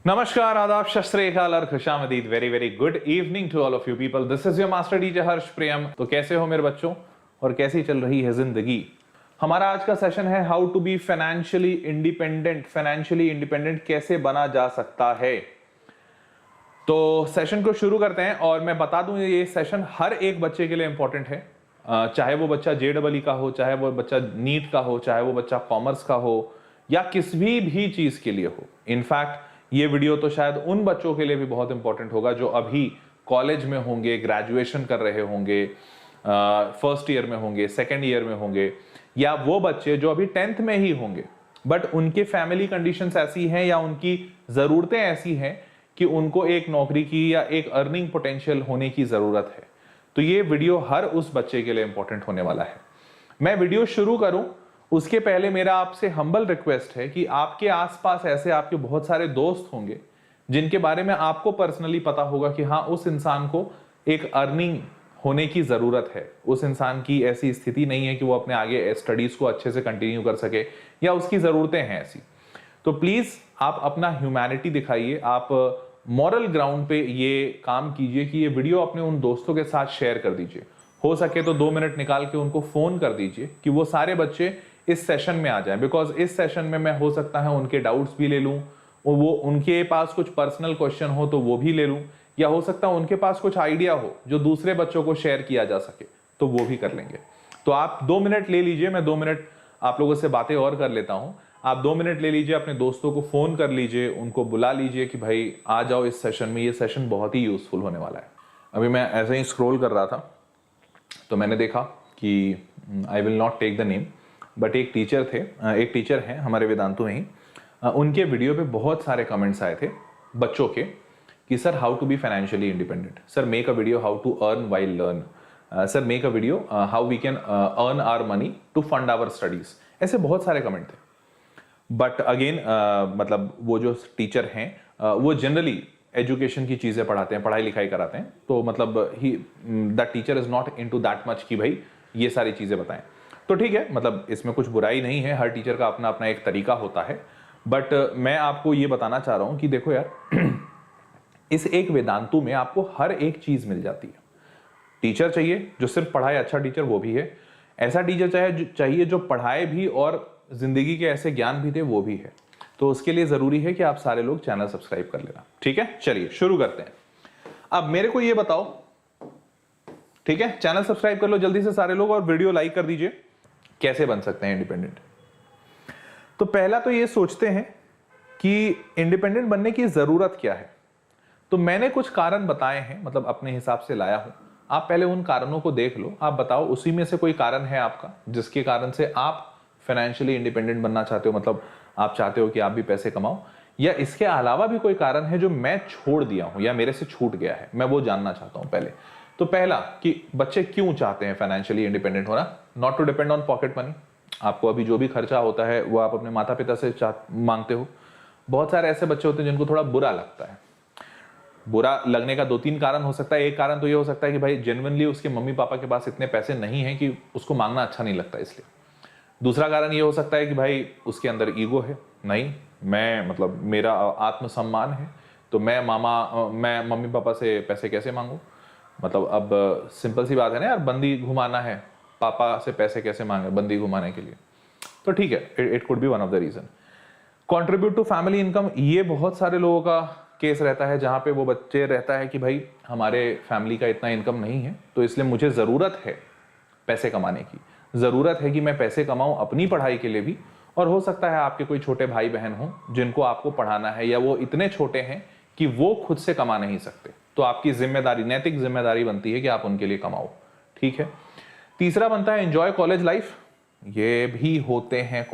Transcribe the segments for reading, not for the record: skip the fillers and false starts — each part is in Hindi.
नमस्कार, आदाब, शत श्री अकाल और खुशामदीद। Very very good evening to all of you people. This is your master teacher Harsh Priyam. तो कैसे हो मेरे बच्चों और कैसी चल रही है जिंदगी? हमारा आज का सेशन है how to be financially independent. Financially independent कैसे बना जा सकता है। तो सेशन को शुरू करते हैं और मैं बता दूं ये सेशन हर एक बच्चे के लिए इंपॉर्टेंट है, चाहे वो बच्चा JEE का हो, चाहे वो बच्चा नीट का हो, चाहे वो बच्चा कॉमर्स का हो या किसी भी चीज के लिए हो। इनफैक्ट ये वीडियो तो शायद उन बच्चों के लिए भी बहुत इंपॉर्टेंट होगा जो अभी कॉलेज में होंगे, ग्रेजुएशन कर रहे होंगे, फर्स्ट ईयर में होंगे, सेकेंड ईयर में होंगे, या वो बच्चे जो अभी 10th में ही होंगे बट उनके फैमिली कंडीशंस ऐसी हैं या उनकी जरूरतें ऐसी हैं कि उनको एक नौकरी की या एक अर्निंग पोटेंशियल होने की जरूरत है। तो ये वीडियो हर उस बच्चे के लिए इंपॉर्टेंट होने वाला है। मैं वीडियो शुरू करूं उसके पहले मेरा आपसे हम्बल रिक्वेस्ट है कि आपके आसपास ऐसे आपके बहुत सारे दोस्त होंगे जिनके बारे में आपको पर्सनली पता होगा कि हाँ, उस इंसान को एक अर्निंग होने की जरूरत है, उस इंसान की ऐसी स्थिति नहीं है कि वो अपने आगे स्टडीज को अच्छे से कंटिन्यू कर सके या उसकी जरूरतें हैं ऐसी। तो प्लीज आप अपना ह्यूमैनिटी दिखाइए, आप मॉरल ग्राउंड पे ये काम कीजिए कि ये वीडियो अपने उन दोस्तों के साथ शेयर कर दीजिए। हो सके तो 2 मिनट निकाल के उनको फोन कर दीजिए कि वो सारे बच्चे इस सेशन में आ जाएं, बिकॉज इस सेशन में मैं हो सकता है उनके डाउट्स भी ले लूं, और वो उनके पास कुछ पर्सनल क्वेश्चन हो तो वो भी ले लूं, या हो सकता है उनके पास कुछ आइडिया हो जो दूसरे बच्चों को शेयर किया जा सके तो वो भी कर लेंगे। तो आप 2 मिनट ले लीजिए, मैं 2 मिनट आप लोगों से बातें और कर लेता हूं। आप 2 मिनट ले लीजिए, अपने दोस्तों को फोन कर लीजिए, उनको बुला लीजिए कि भाई आ जाओ इस सेशन में, ये सेशन बहुत ही यूजफुल होने वाला है। अभी मैं ऐसे ही स्क्रॉल कर रहा था तो मैंने देखा कि I will not take the name, but एक टीचर हैं हमारे वेदांतु में ही, उनके वीडियो पे बहुत सारे कमेंट्स आए थे बच्चों के कि sir how to be financially independent, sir make a video how to earn while learn, sir make a video how we can earn our money to fund our studies. ऐसे बहुत सारे कमेंट थे। बट अगेन मतलब वो जो टीचर हैं वो जनरली एजुकेशन की चीजें पढ़ाते हैं, पढ़ाई लिखाई कराते हैं, तो मतलब ही the teacher is not into that much कि भाई ये सारी चीजें बताएं। तो ठीक है, मतलब इसमें कुछ बुराई नहीं है, हर टीचर का अपना अपना एक तरीका होता है। बट मैं आपको ये बताना चाह रहा हूं कि देखो यार इस एक वेदांतु में आपको हर एक चीज मिल जाती है। टीचर चाहिए जो सिर्फ पढ़ाए, अच्छा टीचर वो भी है, ऐसा टीचर चाहिए जो पढ़ाए भी और जिंदगी के ऐसे ज्ञान भी दे वो भी है। तो उसके लिए जरूरी है कि आप सारे लोग चैनल सब्सक्राइब कर लेना। ठीक है, चलिए शुरू करते हैं। अब मेरे को ये बताओ, ठीक है, चैनल सब्सक्राइब कर लो जल्दी से सारे लोग और वीडियो लाइक कर दीजिए। कैसे बन सकते हैं इंडिपेंडेंट? तो पहला तो ये सोचते हैं कि इंडिपेंडेंट बनने की जरूरत क्या है। तो मैंने कुछ कारण बताए हैं, मतलब अपने हिसाब से लाया हूं। आप पहले उन कारणों को देख लो, आप बताओ उसी में से कोई कारण है आपका जिसके कारण से आप फाइनेंशियली इंडिपेंडेंट बनना चाहते हो, मतलब आप चाहते हो कि आप भी पैसे कमाओ, या इसके अलावा भी कोई कारण है जो मैं छोड़ दिया हूं या मेरे से छूट गया है, मैं वो जानना चाहता हूं पहले। तो पहला कि बच्चे क्यों चाहते हैं फाइनेंशियली इंडिपेंडेंट होना? Not to depend on pocket money. आपको अभी जो भी खर्चा होता है वो आप अपने माता पिता से मांगते हो। बहुत सारे ऐसे बच्चे होते हैं जिनको थोड़ा बुरा लगता है। बुरा लगने का 2-3 कारण हो सकता है। एक कारण तो ये हो सकता है कि भाई जेन्युइनली उसके मम्मी पापा के पास इतने पैसे नहीं है कि उसको मांगना अच्छा नहीं लगता, इसलिए। दूसरा कारण ये हो सकता है कि भाई उसके अंदर ईगो है, नहीं मैं मतलब मेरा आत्मसम्मान है तो मैं मम्मी पापा से पैसे कैसे मांगू, मतलब अब सिंपल सी बात है ना यार, बंदी घुमाना है, पापा से पैसे कैसे मांगे बंदी घुमाने के लिए? तो ठीक है, it could be one of the reason. Contribute to family income, ये बहुत सारे लोगों का केस रहता है जहां पे वो बच्चे रहता है कि भाई हमारे फैमिली का इतना इनकम नहीं है तो इसलिए मुझे जरूरत है पैसे कमाने की, जरूरत है कि मैं पैसे कमाऊं अपनी पढ़ाई के लिए भी, और हो सकता है आपके कोई छोटे भाई बहन हो जिनको आपको पढ़ाना है या वो इतने छोटे हैं कि वो खुद से कमा नहीं सकते, तो आपकी जिम्मेदारी, नैतिक जिम्मेदारी बनती है कि आप उनके लिए कमाओ। ठीक है। तीसरा बनता है एंजॉय कॉलेज लाइफ। ये भी होते हैं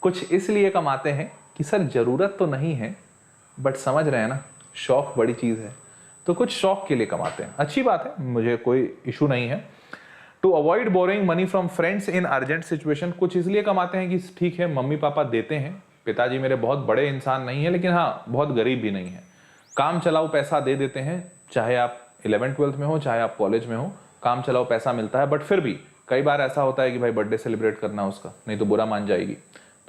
कुछ इसलिए कमाते हैं कि सर जरूरत तो नहीं है बट समझ रहे हैं ना, शौक बड़ी चीज है, तो कुछ शौक के लिए कमाते हैं। अच्छी बात है, मुझे कोई इशू नहीं है। To avoid borrowing money from friends in urgent situation, कुछ इसलिए कमाते हैं कि ठीक है मम्मी पापा देते हैं, पिताजी मेरे बहुत बड़े इंसान नहीं है लेकिन हाँ बहुत गरीब भी नहीं है, काम चलाओ पैसा दे देते हैं, चाहे आप 11th-12th में हो चाहे आप कॉलेज में हो, काम चलाओ पैसा मिलता है। बट फिर भी कई बार ऐसा होता है कि भाई बर्थडे सेलिब्रेट करना उसका, नहीं तो बुरा मान जाएगी,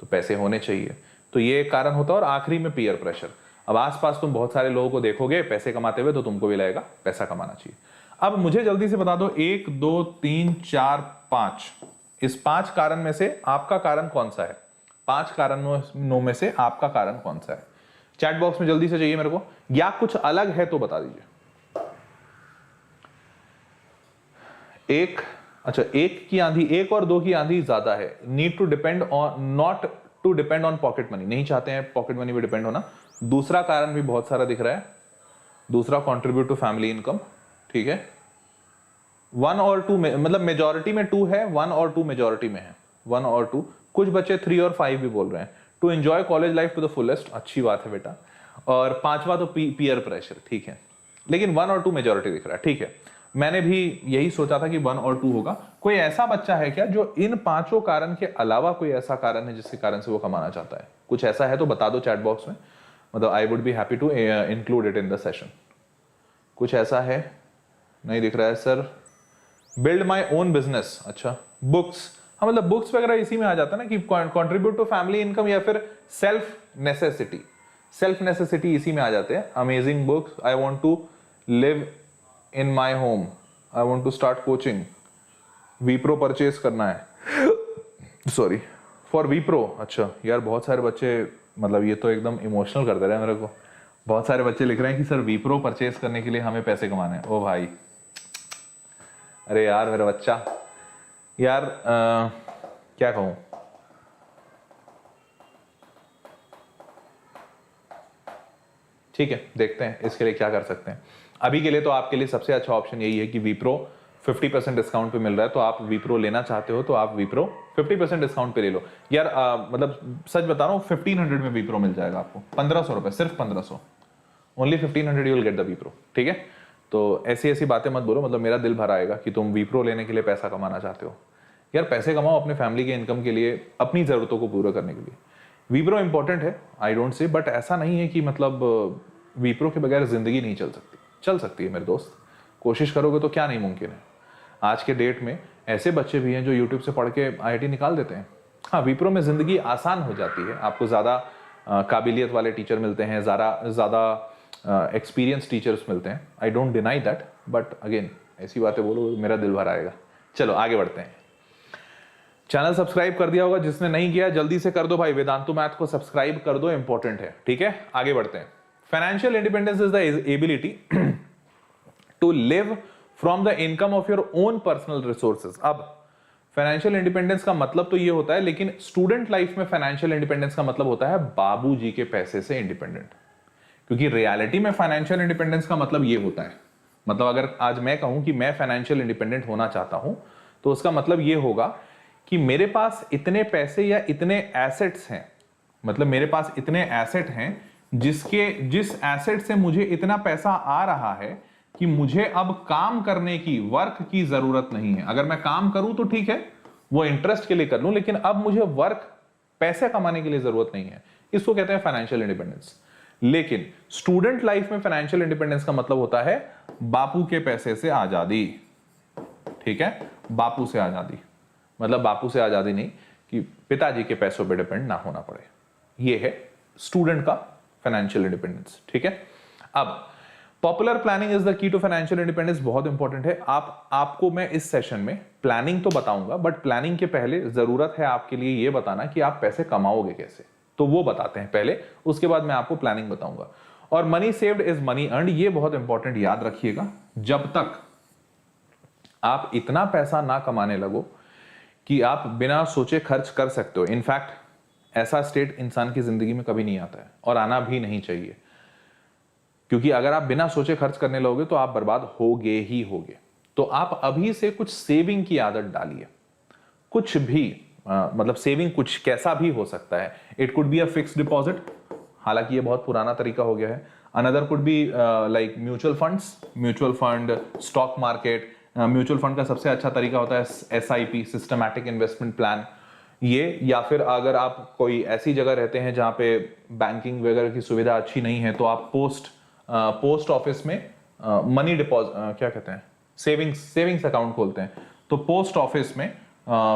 तो पैसे होने चाहिए, तो ये एक कारण होता है। और आखिरी में पीयर प्रेशर। अब आसपास तुम बहुत सारे लोगों को देखोगे पैसे कमाते हुए, तो तुमको भी लगेगा पैसा कमाना चाहिए। अब मुझे जल्दी से बता दो, 1 2 3 4 5, इस 5 कारण में से आपका कारण कौन सा है? 5 कारणों में से आपका कारण कौन सा है? चैट बॉक्स में जल्दी से चाहिए मेरे को, या कुछ अलग है तो बता दीजिए। एक, अच्छा, 1 की आंधी, 1 और 2 की आंधी ज्यादा है। Need to depend on, not to depend on pocket money, नहीं चाहते हैं पॉकेट मनी पे डिपेंड होना। दूसरा कारण भी बहुत सारा दिख रहा है, दूसरा कंट्रीब्यूट टू फैमिली इनकम, ठीक है। 1 और 2 में, मतलब मेजॉरिटी में 2 है, 1 और 2 मेजॉरिटी में है, 1 और 2। कुछ बच्चे 3 और 5 भी बोल रहे हैं। To enjoy college life to the fullest, अच्छी बात है बेटा। और 5वां तो पीयर प्रेशर, ठीक है, लेकिन 1 और 2 मेजॉरिटी दिख रहा है, ठीक है। मैंने भी यही सोचा था कि 1 और 2 होगा। कोई ऐसा बच्चा है क्या जो इन 5 कारण के अलावा कोई ऐसा कारण है जिसके कारण से वो कमाना चाहता है? कुछ ऐसा है तो बता दो चैट बॉक्स में, मतलब I would be happy to include it in the session. कुछ ऐसा है? नहीं दिख रहा है sir. Build my own business, अच्छा, बुक्स, हाँ मतलब बुक्स वगैरह इसी में आ जाता है ना कि कंट्रीब्यूट टू फैमिली इनकम या फिर सेल्फ नेसेसिटी, सेल्फ नेसेसिटी इसी में आ जाते हैं। Amazing books, I want to live in my home, I want to start coaching, वीप्रो परचेज करना है, सॉरी फॉर वीप्रो। अच्छा यार, बहुत सारे बच्चे, मतलब ये तो एकदम इमोशनल कर दे रहे हैं मेरे को। बहुत सारे बच्चे लिख रहे हैं कि सर वीप्रो परचेज करने के लिए हमें पैसे कमाने हैं। ओ भाई, अरे यार मेरा बच्चा, यार क्या कहूं, ठीक है, देखते हैं इसके लिए क्या कर सकते हैं। अभी के लिए तो आपके लिए सबसे अच्छा ऑप्शन यही है कि वीप्रो 50% डिस्काउंट पे मिल रहा है, तो आप वीप्रो लेना चाहते हो तो आप वीप्रो 50% डिस्काउंट पे ले लो। यार मतलब सच बता रहा हूँ, 1500 में वीप्रो मिल जाएगा आपको, 1500 रुपए, सिर्फ 1500, only 1500 you will get the वीप्रो, ठीक है। तो ऐसी ऐसी बातें मत बोलो, मतलब मेरा दिल भर आएगा कि तुम वीप्रो लेने के लिए पैसा कमाना चाहते हो। यार पैसे कमाओ अपने फैमिली के इनकम के लिए, अपनी जरूरतों को पूरा करने के लिए। वीप्रो इंपॉर्टेंट है, आई डोंट से, बट ऐसा नहीं है कि मतलब वीप्रो के बगैर जिंदगी नहीं चल सकती। चल सकती है मेरे दोस्त, कोशिश करोगे तो क्या नहीं मुमकिन है। आज के डेट में ऐसे बच्चे भी हैं जो यूट्यूब से पढ़ के IIT निकाल देते हैं। हाँ, वीप्रो में जिंदगी आसान हो जाती है, आपको ज़्यादा काबिलियत वाले टीचर मिलते हैं, ज़्यादा एक्सपीरियंस टीचर्स मिलते हैं। I don't deny that, but again ऐसी बातें बोलो मेरा दिल भर आएगा। चलो आगे बढ़ते हैं। चैनल सब्सक्राइब कर दिया होगा, जिसने नहीं किया जल्दी से कर दो भाई, वेदांतु मैथ को सब्सक्राइब कर दो, इंपॉर्टेंट है, ठीक है। आगे बढ़ते हैं। Financial independence is the ability to live from the income of your own personal resources. अब फाइनेंशियल इंडिपेंडेंस का मतलब तो ये होता है, लेकिन स्टूडेंट लाइफ में फाइनेंशियल इंडिपेंडेंस का मतलब होता है बाबूजी के पैसे से इंडिपेंडेंट, क्योंकि रियलिटी में फाइनेंशियल इंडिपेंडेंस का मतलब ये होता है, मतलब अगर आज मैं कहूं कि मैं फाइनेंशियल इंडिपेंडेंट होना चाहता हूं, तो उसका मतलब ये होगा कि मेरे पास इतने पैसे या इतने एसेट्स हैं, मतलब मेरे पास इतने एसेट हैं जिस एसेट से मुझे इतना पैसा आ रहा है कि मुझे अब काम करने की, वर्क की जरूरत नहीं है। अगर मैं काम करूं तो ठीक है, वो इंटरेस्ट के लिए कर लूं, लेकिन अब मुझे वर्क, पैसे कमाने के लिए जरूरत नहीं है। इसको कहते हैं फाइनेंशियल इंडिपेंडेंस। लेकिन स्टूडेंट लाइफ में फाइनेंशियल इंडिपेंडेंस का मतलब होता है बापू के पैसे से आजादी, ठीक है, बापू से आजादी, मतलब बापू से आजादी नहीं कि पिताजी के पैसों पे डिपेंड ना होना पड़े। ये है स्टूडेंट का फाइनेंशियल इंडिपेंडेंस, ठीक है। अब popular planning is the key to financial independence, बहुत इंपॉर्टेंट है। आपको मैं इस सेशन में प्लानिंग तो बताऊंगा, बट प्लानिंग के पहले जरूरत है आपके लिए ये बताना कि आप पैसे कमाओगे कैसे, तो वो बताते हैं पहले, उसके बाद मैं आपको प्लानिंग बताऊंगा। और money saved is money earned, ये बहुत इंपॉर्टेंट याद रखिएगा। जब तक आप इतना पैसा ना कमाने लगो कि आप बिना सोचे खर्च कर सकते हो, इनफैक्ट ऐसा स्टेट इंसान की जिंदगी में कभी नहीं आता है और आना भी नहीं चाहिए, क्योंकि अगर आप बिना सोचे खर्च करने लगोगे तो आप बर्बाद होगे ही होगे। तो आप अभी से कुछ सेविंग की आदत डालिए, कुछ भी मतलब सेविंग कुछ कैसा भी हो सकता है। It could be a fixed deposit, हालांकि ये बहुत पुराना तरीका हो गया है। Another could be like mutual funds, mutual fund, stock market. Mutual fund का सबसे अच्छा तरीका होता है SIP, सिस्टमैटिक इन्वेस्टमेंट प्लान, ये। या फिर अगर आप कोई ऐसी जगह रहते हैं जहां पे बैंकिंग वगैरह की सुविधा अच्छी नहीं है, तो आप पोस्ट ऑफिस में मनी डिपॉजिट, क्या कहते हैं, सेविंग्स अकाउंट खोलते हैं। तो पोस्ट ऑफिस में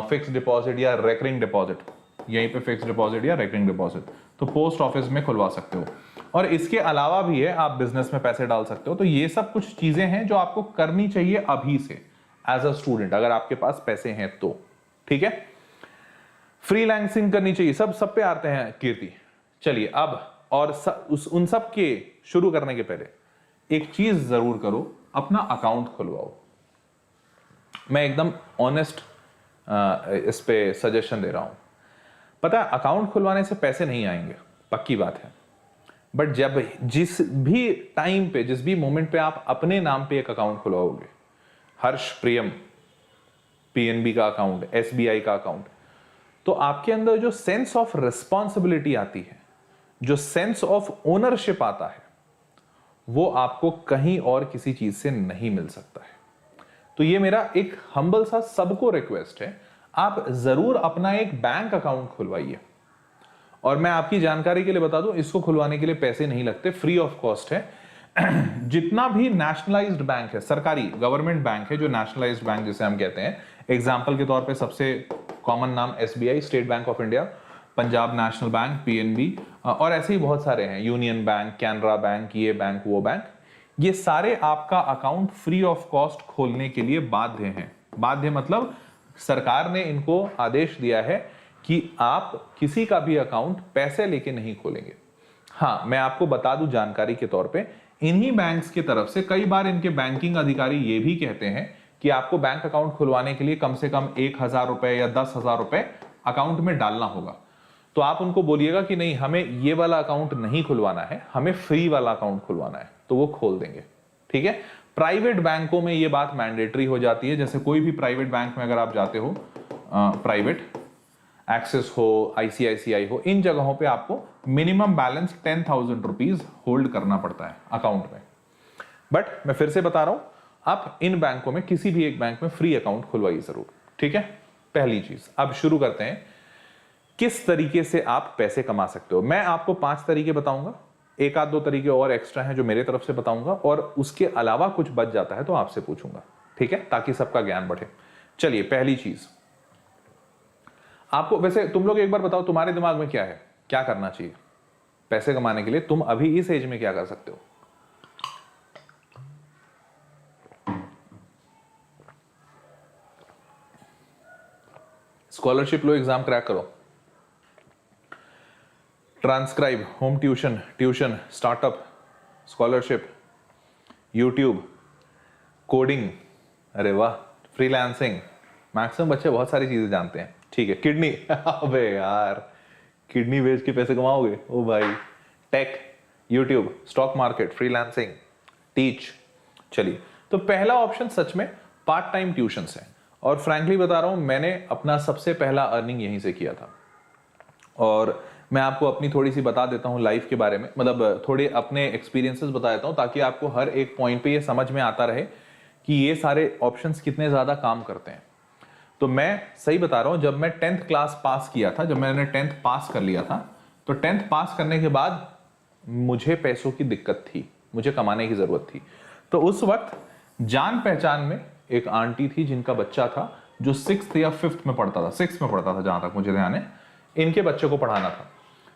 फिक्स डिपॉजिट या रेकरिंग डिपॉजिट, यहीं पे फिक्स डिपॉजिट या रेकरिंग डिपॉजिट, तो पोस्ट ऑफिस में खुलवा सकते हो। और इसके अलावा भी है, आप बिजनेस में पैसे डाल सकते हो। तो ये सब कुछ चीजें हैं जो आपको करनी चाहिए अभी से एज अ स्टूडेंट, अगर आपके पास पैसे हैं तो। ठीक है, फ्रीलांसिंग करनी चाहिए, सब पे आते हैं कीर्ति। चलिए अब, और उन सब के शुरू करने के पहले एक चीज जरूर करो, अपना अकाउंट खुलवाओ। मैं एकदम ऑनेस्ट इस पे सजेशन दे रहा हूं। पता है, अकाउंट खुलवाने से पैसे नहीं आएंगे, पक्की बात है, बट जब जिस भी टाइम पे, जिस भी मोमेंट पे आप अपने नाम पे एक अकाउंट खुलवाओगे, हर्ष प्रियम पीएनबी का अकाउंट, एसबीआई का अकाउंट, तो आपके अंदर जो सेंस ऑफ रिस्पॉन्सिबिलिटी आती है, जो सेंस ऑफ ओनरशिप आता है, वो आपको कहीं और किसी चीज से नहीं मिल सकता है। तो ये मेरा एक हम्बल सा सबको रिक्वेस्ट है, आप जरूर अपना एक बैंक अकाउंट खुलवाइए। और मैं आपकी जानकारी के लिए बता दूं, इसको खुलवाने के लिए पैसे नहीं लगते, फ्री ऑफ कॉस्ट है। जितना भी नेशनलाइज्ड बैंक है, सरकारी गवर्नमेंट बैंक है, जो नेशनलाइज्ड बैंक जिसे हम कहते हैं, एग्जांपल के तौर पे सबसे कॉमन नाम SBI, state bank of India, Punjab national bank, PNB, और ऐसे ही बहुत सारे हैं, यूनियन बैंक, कैनरा बैंक, ये बैंक, वो बैंक, ये सारे आपका अकाउंट फ्री ऑफ कॉस्ट खोलने के लिए बाध्य हैं। बाध्य मतलब सरकार ने इनको आदेश दिया है कि आप किसी का भी अकाउंट पैसे लेके नहीं खोलेंगे। हाँ, मैं आपको बता दूं जानकारी के तौर पे, इन्हीं बैंक्स की तरफ से कई बार इनके बैंकिंग अधिकारी ये भी कहते हैं कि आपको बैंक अकाउंट खुलवाने के लिए कम से कम 1,000 रुपए या 10,000 रुपए अकाउंट में डालना होगा। तो आप उनको बोलिएगा कि नहीं, हमें ये वाला अकाउंट नहीं खुलवाना है, हमें फ्री वाला अकाउंट खुलवाना है, तो वो खोल देंगे। ठीक है, प्राइवेट बैंकों में ये बात मैंडेटरी हो जाती है। जैसे कोई भी प्राइवेट बैंक में अगर आप जाते हो, प्राइवेट एक्सिस हो, आईसीआईसीआई हो, इन जगहों पे आपको मिनिमम बैलेंस 10,000 रुपीज होल्ड करना पड़ता है अकाउंट में। बट मैं फिर से बता रहा हूं, आप इन बैंकों में किसी भी एक बैंक में फ्री अकाउंट खुलवाइए जरूर। ठीक है, पहली चीज। अब शुरू करते हैं, किस तरीके से आप पैसे कमा सकते हो। मैं आपको 5 तरीके बताऊंगा, एक आध 2 तरीके और एक्स्ट्रा हैं जो मेरे तरफ से बताऊंगा, और उसके अलावा कुछ बच जाता है तो आपसे पूछूंगा। ठीक है, ताकि सबका ज्ञान बढ़े। चलिए, पहली चीज आपको, वैसे तुम लोग एक बार बताओ, तुम्हारे दिमाग में क्या है, क्या करना चाहिए पैसे कमाने के लिए? तुम अभी इस एज में क्या कर सकते हो? स्कॉलरशिप लो, एग्जाम क्रैक करो, transcribe, home tuition, tuition, startup, scholarship, YouTube, coding, अरे वाह, फ्रीलांसिंग, मैक्सिमम बच्चे बहुत सारी चीजें जानते हैं। ठीक है, किडनी, अबे यार, किडनी बेच के पैसे कमाओगे? ओ भाई, tech, YouTube, stock market, freelancing, teach. चलिए, तो पहला ऑप्शन सच में पार्ट टाइम ट्यूशन है, और फ्रैंकली बता रहा हूं, मैंने अपना सबसे पहला अर्निंग यहीं से किया था। और मैं आपको अपनी थोड़ी सी बता देता हूं लाइफ के बारे में, मतलब थोड़े अपने एक्सपीरियंसेस बता देता हूं, ताकि आपको हर एक पॉइंट पे ये समझ में आता रहे कि ये सारे ऑप्शंस कितने ज्यादा काम करते हैं। तो मैं सही बता रहा हूं, जब मैं 10th क्लास पास किया था, जब मैंने 10th पास कर लिया था, तो 10th पास करने के बाद मुझे पैसों की दिक्कत थी, मुझे कमाने की जरूरत थी। तो उस वक्त जान पहचान में एक आंटी थी जिनका बच्चा था, जो 6th या 5th में पढ़ता था, 6th में पढ़ता था जहां तक मुझे ध्यान है, इनके बच्चे को पढ़ाना था।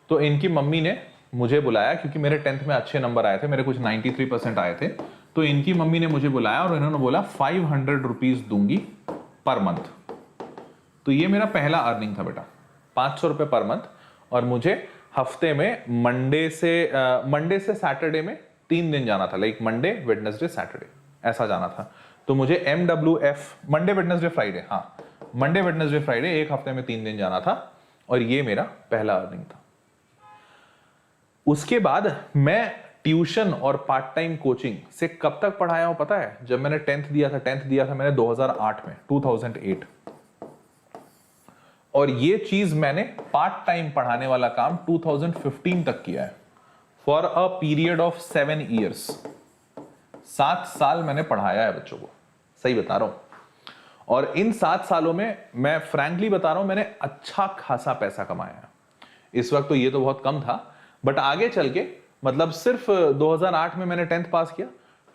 तो इनकी मम्मी ने मुझे बुलाया, क्योंकि मेरे 10th में अच्छे नंबर आए थे, मेरे कुछ 93% आए थे। तो इनकी मम्मी ने मुझे बुलाया और इन्होंने बोला 500 रुपीज दूंगी पर मंथ। तो ये मेरा पहला अर्निंग था बेटा, 500 रुपए पर मंथ। और मुझे हफ्ते में मंडे से सैटरडे में 3 दिन जाना था, लाइक मंडे, वेडनेसडे, सैटरडे, ऐसा जाना था। तो मुझे MWF, मंडे वेडनेसडे फ्राइडे, हाँ, मंडे वेडनेसडे फ्राइडे, एक हफ्ते में 3 दिन जाना था, और ये मेरा पहला अर्निंग था। उसके बाद मैं ट्यूशन और पार्ट टाइम कोचिंग से कब तक पढ़ाया हूं पता है? जब मैंने 10th दिया था मैंने 2008 में, 2008। और ये चीज मैंने पार्ट टाइम पढ़ाने वाला काम 2015 तक किया है, for a period of 7 years. 7 साल मैंने पढ़ाया है बच्चों को, सही बता रहा हूं। और इन 7 सालों में मैं फ्रैंकली बता रहा हूं, मैंने अच्छा खासा पैसा कमाया है। इस वक्त तो ये तो बहुत कम था, बट आगे चल के, मतलब सिर्फ 2008 में मैंने 10th पास किया,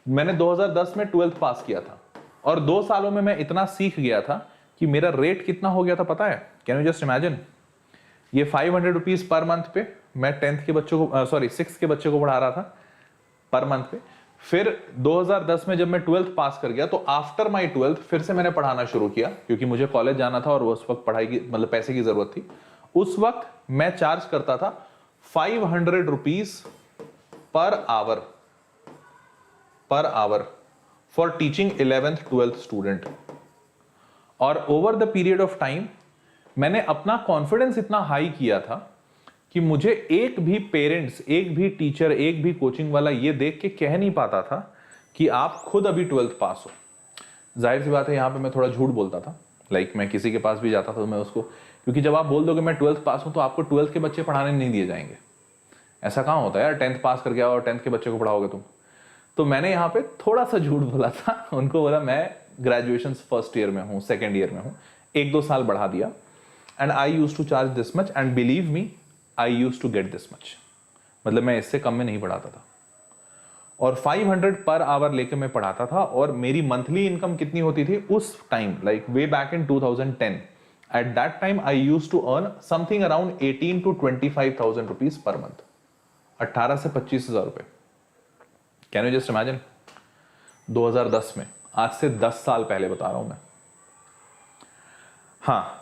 मैंने 2010 में 12th पास किया था, और 2 सालों में मैं इतना सीख गया था कि मेरा रेट कितना हो गया था पता है? Can you just imagine? ये 500 रुपीज पर मंथ पे मैं 10th के बच्चों को, सॉरी 6th के बच्चे को पढ़ा रहा था पर मंथ पे। फिर 2010 में जब मैं 12th पास कर गया तो आफ्टर माई 12th फिर से मैंने पढ़ाना शुरू किया, क्योंकि मुझे कॉलेज जाना था और उस वक्त पढ़ाई की मतलब पैसे की जरूरत थी। उस वक्त मैं चार्ज करता था 500 rupees per hour for teaching 11th 12th student. और over the period of time मैंने अपना कॉन्फिडेंस इतना हाई किया था कि मुझे एक भी पेरेंट्स, एक भी टीचर, एक भी कोचिंग वाला ये देख के कह नहीं पाता था कि आप खुद अभी 12th पास हो। जाहिर सी बात है यहाँ पे मैं थोड़ा झूठ बोलता था, लाइक मैं किसी के पास भी जाता था तो मैं उसको, क्योंकि जब आप बोल दोगे मैं 12th पास हूं तो आपको 12th के बच्चे पढ़ाने नहीं दिए जाएंगे। ऐसा कहाँ होता है यार, 10th पास कर गया और 10th के बच्चे को पढ़ाओगे तुम। तो मैंने यहाँ पे थोड़ा सा झूठ बोला था, उनको बोला मैं ग्रेजुएशन फर्स्ट ईयर में हूँ, सेकेंड ईयर में हूँ, 1-2 साल बढ़ा दिया। And I use to charge this much and believe me I use to get this much, मतलब मैं इससे कम में नहीं पढ़ाता था। और 500 पर आवर लेके मैं पढ़ाता था। और मेरी मंथली इनकम कितनी होती थी उस time, like way back in 2010, at that time I use to earn something around 18 to 25,000 rupees per month, 18 से 25,000 रुपए। कैन यू जस्ट इमेजिन, 2010 में, आज से 10 साल पहले बता रहा हूं मैं। हाँ,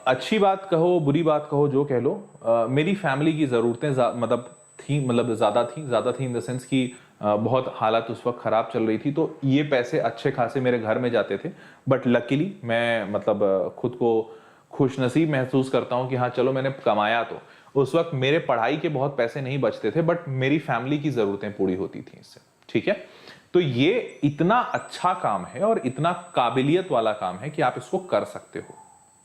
अच्छी बात कहो बुरी बात कहो जो कह लो, मेरी फैमिली की ज़रूरतें ज़्यादा थी इन द सेंस कि बहुत हालत उस वक्त ख़राब चल रही थी, तो ये पैसे अच्छे खासे मेरे घर में जाते थे। बट लकीली मैं खुद को खुशनसीब महसूस करता हूँ कि हाँ चलो मैंने कमाया। तो उस वक्त मेरे पढ़ाई के बहुत पैसे नहीं बचते थे, बट मेरी फैमिली की ज़रूरतें पूरी होती थी इससे, ठीक है। तो ये इतना अच्छा काम है और इतना काबिलियत वाला काम है कि आप इसको कर सकते हो,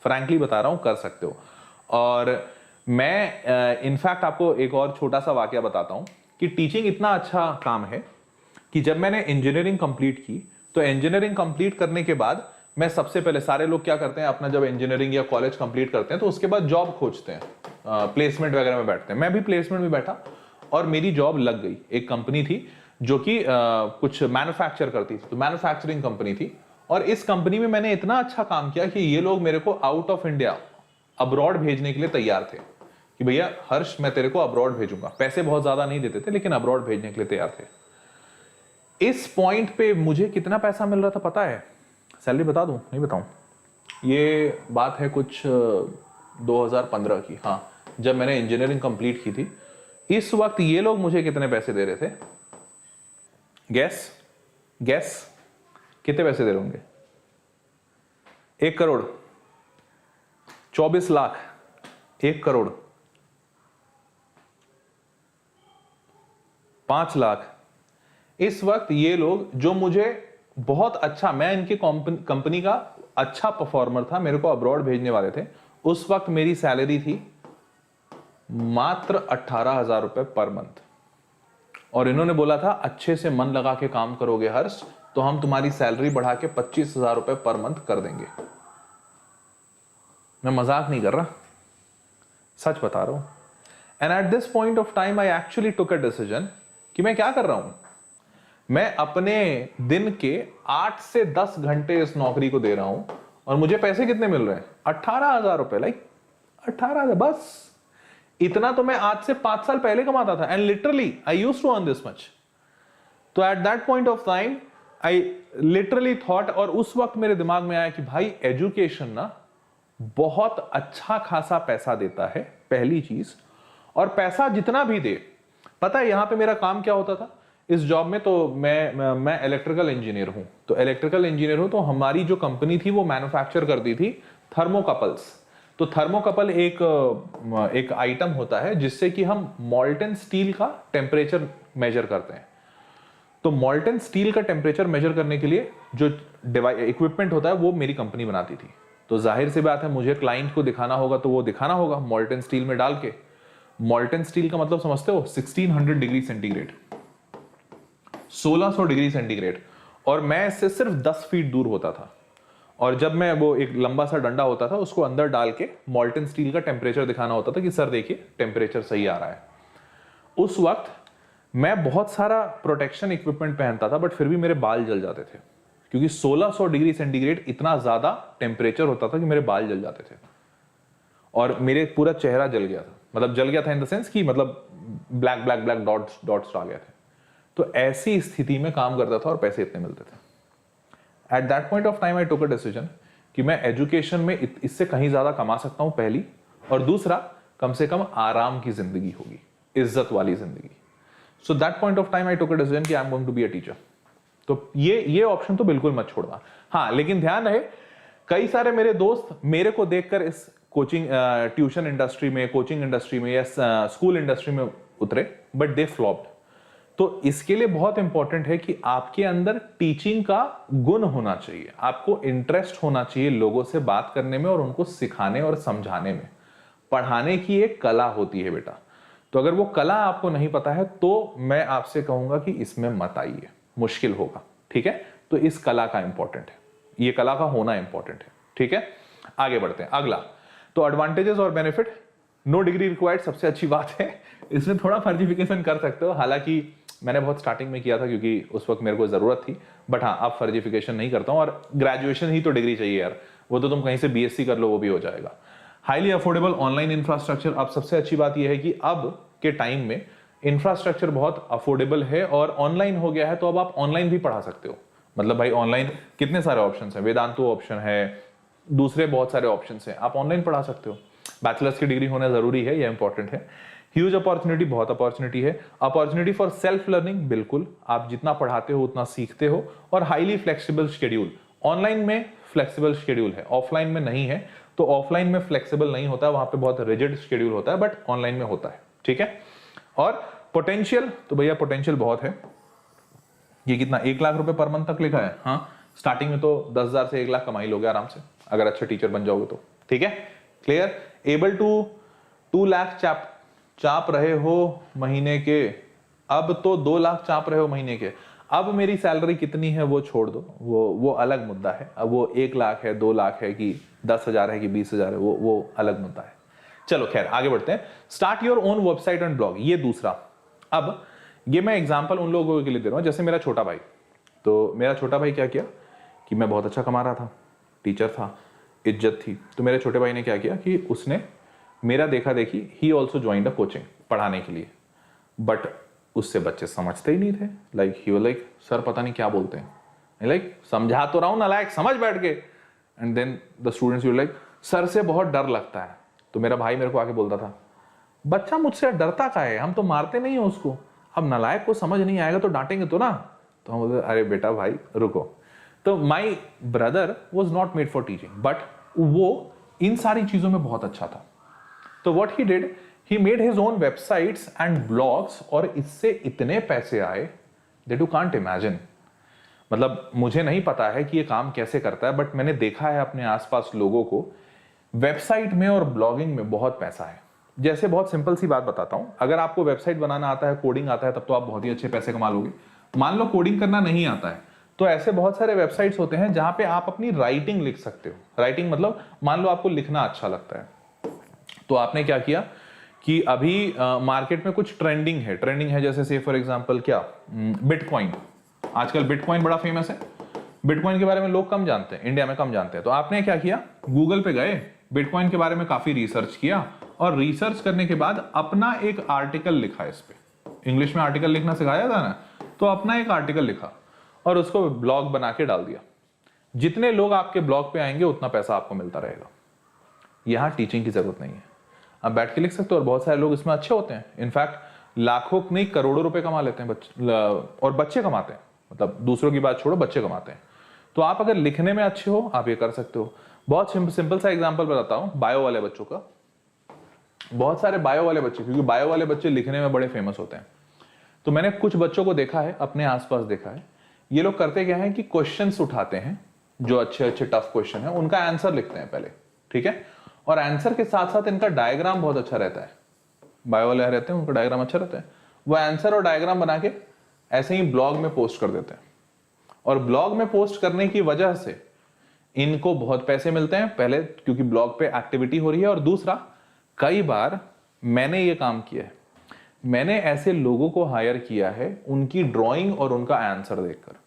फ्रैंकली बता रहा हूं, कर सकते हो। और मैं इनफैक्ट आपको एक और छोटा सा वाकया बताता हूं कि टीचिंग इतना अच्छा काम है कि जब मैंने इंजीनियरिंग कंप्लीट की, तो इंजीनियरिंग कंप्लीट करने के बाद मैं सबसे पहले, सारे लोग क्या करते हैं अपना जब इंजीनियरिंग या कॉलेज कंप्लीट करते हैं तो उसके बाद जॉब खोजते हैं, प्लेसमेंट वगैरह में बैठते हैं। मैं भी प्लेसमेंट में बैठा और मेरी जॉब लग गई। एक कंपनी थी जो कि कुछ मैन्युफैक्चर करती थी, तो मैन्युफैक्चरिंग कंपनी थी। और इस कंपनी में मैंने इतना अच्छा काम किया कि ये लोग मेरे को आउट ऑफ इंडिया, अब्रॉड भेजने के लिए तैयार थे कि भैया हर्ष मैं तेरे को अब्रॉड भेजूंगा। पैसे बहुत ज्यादा नहीं देते थे लेकिन अब्रॉड भेजने के लिए तैयार थे। इस पॉइंट पे मुझे कितना पैसा मिल रहा था पता है? सैलरी बता दूं नहीं बताऊं? ये बात है कुछ 2015 की, हाँ, जब मैंने इंजीनियरिंग कंप्लीट की थी। इस वक्त ये लोग मुझे कितने पैसे दे रहे थे? गैस कितने पैसे दे रहे होंगे? 1 करोड़, 24 लाख, 1 करोड़, 5 लाख। इस वक्त ये लोग जो मुझे बहुत अच्छा, मैं इनकी कंपनी का अच्छा परफॉर्मर था, मेरे को अब्रॉड भेजने वाले थे, उस वक्त मेरी सैलरी थी मात्र 18,000 रुपए पर मंथ। और इन्होंने बोला था अच्छे से मन लगा के काम करोगे हर्ष तो हम तुम्हारी सैलरी बढ़ा के 25,000 रुपए पर मंथ कर देंगे। मैं मजाक नहीं कर रहा, सच बता रहा हूं। And at this point of time I actually took a decision कि मैं क्या कर रहा हूं। मैं अपने दिन के 8 से 10 घंटे इस नौकरी को दे रहा हूं और मुझे पैसे कितने मिल रहे हैं? 18,000 रुपए, लाइक 18,000 बस। इतना तो मैं आज से 5 साल पहले कमाता था। And literally I used to earn this much. तो at that point of time I literally thought, और उस वक्त मेरे दिमाग में आया कि भाई एजुकेशन ना बहुत अच्छा खासा पैसा देता है, पहली चीज। और पैसा जितना भी दे, पता है यहां पे मेरा काम क्या होता था इस जॉब में? तो मैं इलेक्ट्रिकल इंजीनियर हूं। तो इलेक्ट्रिकल इंजीनियर हूं तो हमारी जो कंपनी थी वो मैन्युफैक्चर करती थी थर्मोकपल्स। तो थर्मोकपल एक आइटम होता है जिससे कि हम मॉल्टन स्टील का टेम्परेचर मेजर करते हैं। तो मॉल्टन स्टील का टेम्परेचर मेजर करने के लिए जो इक्विपमेंट होता है वो मेरी कंपनी बनाती थी। तो जाहिर सी बात है मुझे क्लाइंट को दिखाना होगा, तो वो दिखाना होगा मॉल्टन स्टील में डाल के। मॉल्टन स्टील का मतलब समझते हो? 1600 डिग्री सेंटीग्रेड, 1600 डिग्री सेंटीग्रेड। और मैं इससे सिर्फ 10 फीट दूर होता था। और जब मैं वो एक लंबा सा डंडा होता था उसको अंदर डाल के मॉल्टन स्टील का टेम्परेचर दिखाना होता था कि सर देखिए टेम्परेचर सही आ रहा है। उस वक्त मैं बहुत सारा प्रोटेक्शन इक्विपमेंट पहनता था, बट फिर भी मेरे बाल जल जाते थे, क्योंकि 1600 डिग्री सेंटीग्रेड इतना ज्यादा टेम्परेचर होता था कि मेरे बाल जल जाते थे। और मेरे पूरा चेहरा जल गया था, मतलब जल गया था इन द सेंस कि मतलब black black black dots dots आ गए थे। तो ऐसी स्थिति में काम करता था और पैसे इतने मिलते थे। Eight that point of time I took a decision कि मैं एजुकेशन में इससे कहीं ज्यादा कमा सकता हूं, पहली, और दूसरा कम से कम आराम की जिंदगी होगी, इज्जत वाली जिंदगी। So that point of time I took a decision कि I am going to be a teacher. तो ये ऑप्शन तो बिल्कुल मत छोड़ना। हाँ, लेकिन ध्यान रहे, कई सारे मेरे दोस्त मेरे को देखकर इस कोचिंग ट्यूशन इंडस्ट्री में, कोचिंग इंडस्ट्री में या स्कूल इंडस्ट्री में उतरे, बट दे फ्लॉप्ड। तो इसके लिए बहुत इंपॉर्टेंट है कि आपके अंदर टीचिंग का गुण होना चाहिए, आपको इंटरेस्ट होना चाहिए लोगों से बात करने में और उनको सिखाने और समझाने में। पढ़ाने की एक कला होती है बेटा, तो अगर वो कला आपको नहीं पता है तो मैं आपसे कहूंगा कि इसमें मत आइए, मुश्किल होगा। ठीक है, तो इस कला का इंपॉर्टेंट है, ये कला का होना इंपॉर्टेंट है। ठीक है, आगे बढ़ते हैं। अगला, तो एडवांटेजेस और बेनिफिट, नो डिग्री रिक्वायर्ड सबसे अच्छी बात है। इसमें थोड़ा फर्जिफिकेशन कर सकते हो, हालांकि मैंने बहुत स्टार्टिंग में किया था क्योंकि उस वक्त मेरे को जरूरत थी, बट हाँ अब फर्जिफिकेशन नहीं करता हूं। और ग्रेजुएशन ही तो डिग्री चाहिए यार, वो तो तुम कहीं से बीएससी कर लो वो भी हो जाएगा। हाईली अफोर्डेबल ऑनलाइन इंफ्रास्ट्रक्चर, अब सबसे अच्छी बात यह है कि अब के टाइम में इंफ्रास्ट्रक्चर बहुत अफोर्डेबल है और ऑनलाइन हो गया है, तो अब आप ऑनलाइन भी पढ़ा सकते हो। मतलब भाई ऑनलाइन कितने सारे ऑप्शंस हैं, वेदांतु ऑप्शन है, दूसरे बहुत सारे ऑप्शंस हैं, आप ऑनलाइन पढ़ा सकते हो। बैचलर्स की डिग्री होना जरूरी है, यह इंपॉर्टेंट है। ह्यूज अपॉर्चुनिटी, बहुत अपॉर्चुनिटी है। अपॉर्चुनिटी फॉर सेल्फ लर्निंग, बिल्कुल, आप जितना पढ़ाते हो उतना सीखते हो। और हाईली फ्लेक्सिबल शेड्यूल, ऑनलाइन में फ्लेक्सिबल शेड्यूल है, ऑफलाइन में नहीं है। तो ऑफलाइन में फ्लेक्सिबल नहीं होता है, वहां पे बहुत रिजिड शेड्यूल होता है, बट ऑनलाइन में होता है। ठीक है, और पोटेंशियल, तो भैया पोटेंशियल बहुत है। ये कितना, 1 लाख रुपए पर मंथ तक लिखा है। हाँ, स्टार्टिंग में तो 10,000 से 1 लाख कमाई लोगे आराम से, अगर अच्छे टीचर बन जाओगे तो। ठीक है, क्लियर। एबल टू 2 लाख चाप रहे हो महीने के, अब तो 2 लाख चाप रहे हो महीने के। अब मेरी सैलरी कितनी है वो छोड़ दो, वो अलग मुद्दा है। अब वो 1 लाख है, 2 लाख है कि 10,000 है कि 20,000 है, वो अलग मुद्दा है। चलो खैर आगे बढ़ते हैं। Start your own website and blog, ये दूसरा। अब ये मैं एग्जांपल उन लोगों के लिए दे रहा हूं, जैसे मेरा छोटा भाई। तो मेरा छोटा भाई क्या किया कि मैं बहुत अच्छा कमा रहा था, टीचर था, इज्जत थी। तो मेरे छोटे भाई ने क्या किया कि उसने मेरा देखा देखी, he also joined a coaching पढ़ाने के लिए। बट उससे बच्चे समझते ही नहीं थे। Like he was like, sir पता नहीं क्या बोलते हैं। लाइक समझा तो रहा हूं ना, लाइक समझ बैठ के। And then the students were like, sir से बहुत डर लगता है। तो मेरा भाई मेरे को आके बोलता था, बच्चा मुझसे डरता का है, हम तो मारते नहीं है उसको, अब नालायक को समझ नहीं आएगा तो डांटेंगे तो ना। तो हम बोलते, अरे बेटा भाई रुको। तो my brother was not made for teaching, but वो इन सारी चीजों में बहुत अच्छा था। तो what he did, he made his own websites and blogs, और इससे इतने पैसे आए दैट यू कांट इमेजिन। मतलब मुझे नहीं पता है कि ये काम कैसे करता है, बट मैंने देखा है अपने आसपास लोगों को, वेबसाइट में और ब्लॉगिंग में बहुत पैसा है। जैसे बहुत सिंपल सी बात बताता हूं, अगर आपको वेबसाइट बनाना आता है, कोडिंग आता है, तब तो आप बहुत ही अच्छे पैसे कमा लोगे। मान लो कोडिंग करना नहीं आता है, तो ऐसे बहुत सारे वेबसाइट्स होते हैं जहां पे आप अपनी राइटिंग लिख सकते हो। राइटिंग मतलब मान लो आपको लिखना अच्छा लगता है, तो आपने क्या किया कि अभी मार्केट में कुछ ट्रेंडिंग है जैसे से फॉर एग्जांपल क्या, बिटकॉइन। आजकल बिटकॉइन बड़ा फेमस है। बिटकॉइन के बारे में लोग कम जानते हैं, इंडिया में कम जानते हैं। तो आपने क्या किया, गूगल पे गए, बिटकॉइन के बारे में काफी रिसर्च किया, और रिसर्च करने के बाद अपना एक आर्टिकल लिखा। इस पे इंग्लिश में आर्टिकल लिखना सिखाया था ना, तो अपना एक आर्टिकल लिखा और उसको ब्लॉग बना के डाल दिया। जितने लोग आपके ब्लॉग पे आएंगे उतना पैसा आपको मिलता रहेगा। यहां टीचिंग की जरूरत नहीं है, आप बैठ के लिख सकते हो, और बहुत सारे लोग इसमें अच्छे होते हैं। इनफैक्ट लाखों नहीं करोड़ों रुपए कमा लेते हैं और बच्चे कमाते हैं। मतलब दूसरों की बात छोड़ो, बच्चे कमाते हैं। तो आप अगर लिखने में अच्छे हो, आप ये कर सकते हो। बहुत सिंपल सा एग्जांपल बताता हूं बायो वाले बच्चों का। बहुत सारे बायो वाले बच्चे, क्योंकि बायो वाले बच्चे लिखने में बड़े फेमस होते हैं, तो मैंने कुछ बच्चों को देखा है, अपने आसपास देखा है। ये लोग करते क्या है कि क्वेश्चंस उठाते हैं, जो अच्छे अच्छे टफ क्वेश्चन है, उनका आंसर लिखते हैं पहले, ठीक है, और आंसर के साथ साथ इनका डायग्राम बहुत अच्छा रहता है। बायो वाले रहते हैं, उनका डायग्राम अच्छा रहता है। वो आंसर और डायग्राम बना के ऐसे ही ब्लॉग में पोस्ट कर देते हैं, और ब्लॉग में पोस्ट करने की वजह से इनको बहुत पैसे मिलते हैं। पहले क्योंकि ब्लॉग पे एक्टिविटी हो रही है, और दूसरा कई बार मैंने ये काम किया है, मैंने ऐसे लोगों को हायर किया है उनकी ड्राइंग और उनका आंसर देखकर।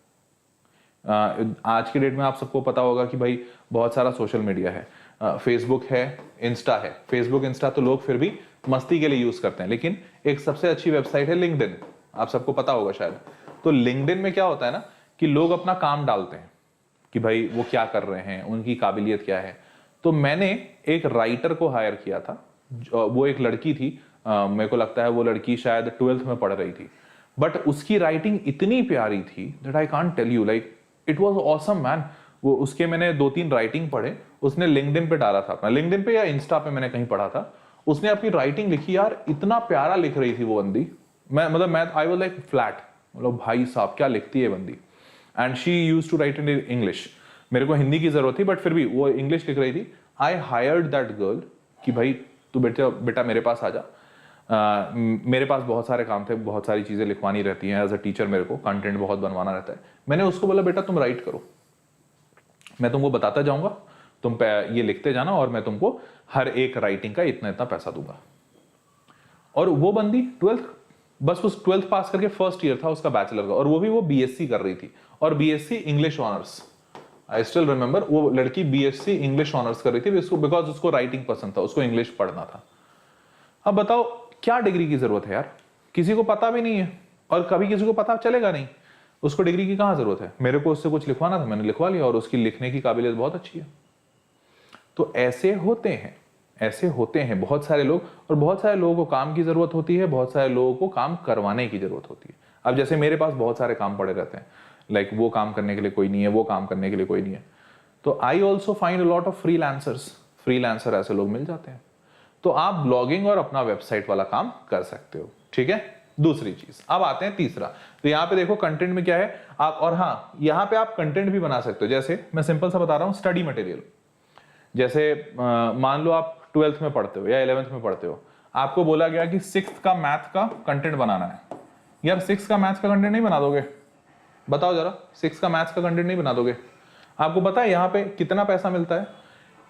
आज के डेट में आप सबको पता होगा कि भाई बहुत सारा सोशल मीडिया है, फेसबुक है, इंस्टा है। फेसबुक इंस्टा तो लोग फिर भी मस्ती के लिए यूज करते हैं, लेकिन एक सबसे अच्छी वेबसाइट है लिंक्डइन, आप सबको पता होगा शायद। तो लिंक्डइन में क्या होता है ना कि लोग अपना काम डालते हैं कि भाई वो क्या कर रहे हैं, उनकी काबिलियत क्या है। तो मैंने एक राइटर को हायर किया था, वो एक लड़की थी, मेरे को लगता है वो लड़की शायद 12th में पढ़ रही थी, बट उसकी राइटिंग इतनी प्यारी थी that I can't tell you, like it was awesome man. वो उसके मैंने 2-3 राइटिंग पढ़े, उसने लिंक्डइन पे डाला था अपना, लिंक्डइन पे या इंस्टा पे मैंने कहीं पढ़ा था, उसने अपनी राइटिंग लिखी यार, इतना प्यारा लिख रही थी वो बंदी। मैं आई वाज लाइक फ्लैट, मतलब भाई साहब क्या लिखती है बंदी। And she used to write in English, मेरे को हिंदी की जरूरत थी बट फिर भी वो इंग्लिश लिख रही थी। आई हायर्ड दैट गर्ल कि भाई तू बेटा मेरे पास आ जा। मेरे पास बहुत सारे काम थे, बहुत सारी चीजें लिखवानी रहती हैं एज अ टीचर, मेरे को कंटेंट बहुत बनवाना रहता है। मैंने उसको बोला बेटा तुम राइट करो, मैं तुमको बताता जाऊंगा, तुम ये लिखते जाना और मैं तुमको हर एक राइटिंग का इतना इतना पैसा दूंगा। और वो बंदी 12th, बस उस 12th पास करके फर्स्ट ईयर था उसका बैचलर का, और वो भी वो बीएससी कर रही थी, और BSc English honours. I still remember वो लड़की बीएससी इंग्लिश ऑनर्स कर रही थी बिकॉज उसको राइटिंग पसंद था, उसको इंग्लिश पढ़ना था। अब बताओ क्या डिग्री की जरूरत है यार, किसी को पता भी नहीं है और कभी किसी को पता चलेगा नहीं, उसको डिग्री की कहां जरूरत है। मेरे को उससे कुछ लिखवाना था, मैंने लिखवा लिया, और उसकी लिखने की काबिलियत बहुत अच्छी है। तो ऐसे होते हैं बहुत सारे लोग, और बहुत सारे लोगों को काम की जरूरत होती है, बहुत सारे लोगों को काम करवाने की जरूरत होती है। अब जैसे मेरे पास बहुत सारे काम पड़े रहते हैं, लाइक वो काम करने के लिए कोई नहीं है, वो काम करने के लिए कोई नहीं है, तो I also find a lot of freelancer ऐसे लोग मिल जाते हैं। तो आप ब्लॉगिंग और अपना वेबसाइट वाला काम कर सकते हो, ठीक है। दूसरी चीज, अब आते हैं तीसरा। तो यहाँ पे देखो कंटेंट में क्या है आप, और हाँ यहाँ पे आप कंटेंट भी बना सकते हो। जैसे मैं सिंपल सा बता रहा हूँ, स्टडी मटेरियल। जैसे मान लो आप 12th में पढ़ते हो या 11th में पढ़ते हो, आपको बोला गया कि 6th का मैथ का कंटेंट बनाना है। यार 6th का मैथ्स का कंटेंट नहीं बना दोगे? बताओ जरा, 6th का मैथ्स का कंटेंट नहीं बना दोगे? आपको पता है यहाँ पे कितना पैसा मिलता है?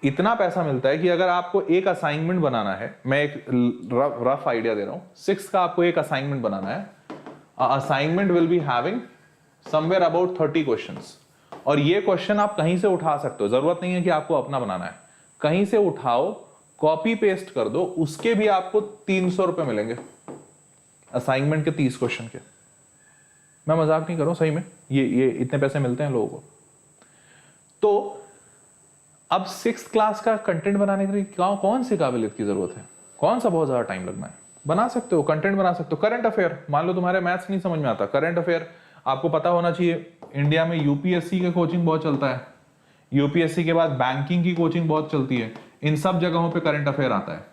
इतना पैसा मिलता है कि अगर आपको एक असाइनमेंट बनाना है, मैं एक रफ आइडिया दे रहा हूं, 6th का आपको एक असाइनमेंट बनाना है, assignment will be having somewhere about 30 questions, और ये क्वेश्चन आप कहीं से उठा सकते हो, जरूरत नहीं है कि आपको अपना बनाना है, कहीं से उठाओ, कॉपी पेस्ट कर दो, उसके भी आपको 300 रुपए मिलेंगे असाइनमेंट के 30 क्वेश्चन के। मैं मजाक नहीं कर रहा हूं, सही में ये इतने पैसे मिलते हैं लोगों को। तो अब 6th क्लास का कंटेंट बनाने के लिए कौन सी काबिलियत की जरूरत है, कौन सा बहुत ज्यादा टाइम लगना है? बना सकते हो, कंटेंट बना सकते हो। करंट अफेयर, मान लो तुम्हारे मैथ्स नहीं समझ में आता, करंट अफेयर आपको पता होना चाहिए। इंडिया में यूपीएससी के कोचिंग बहुत चलता है, यूपीएससी के बाद बैंकिंग की कोचिंग बहुत चलती है, इन सब जगहों पे करंट अफेयर आता है।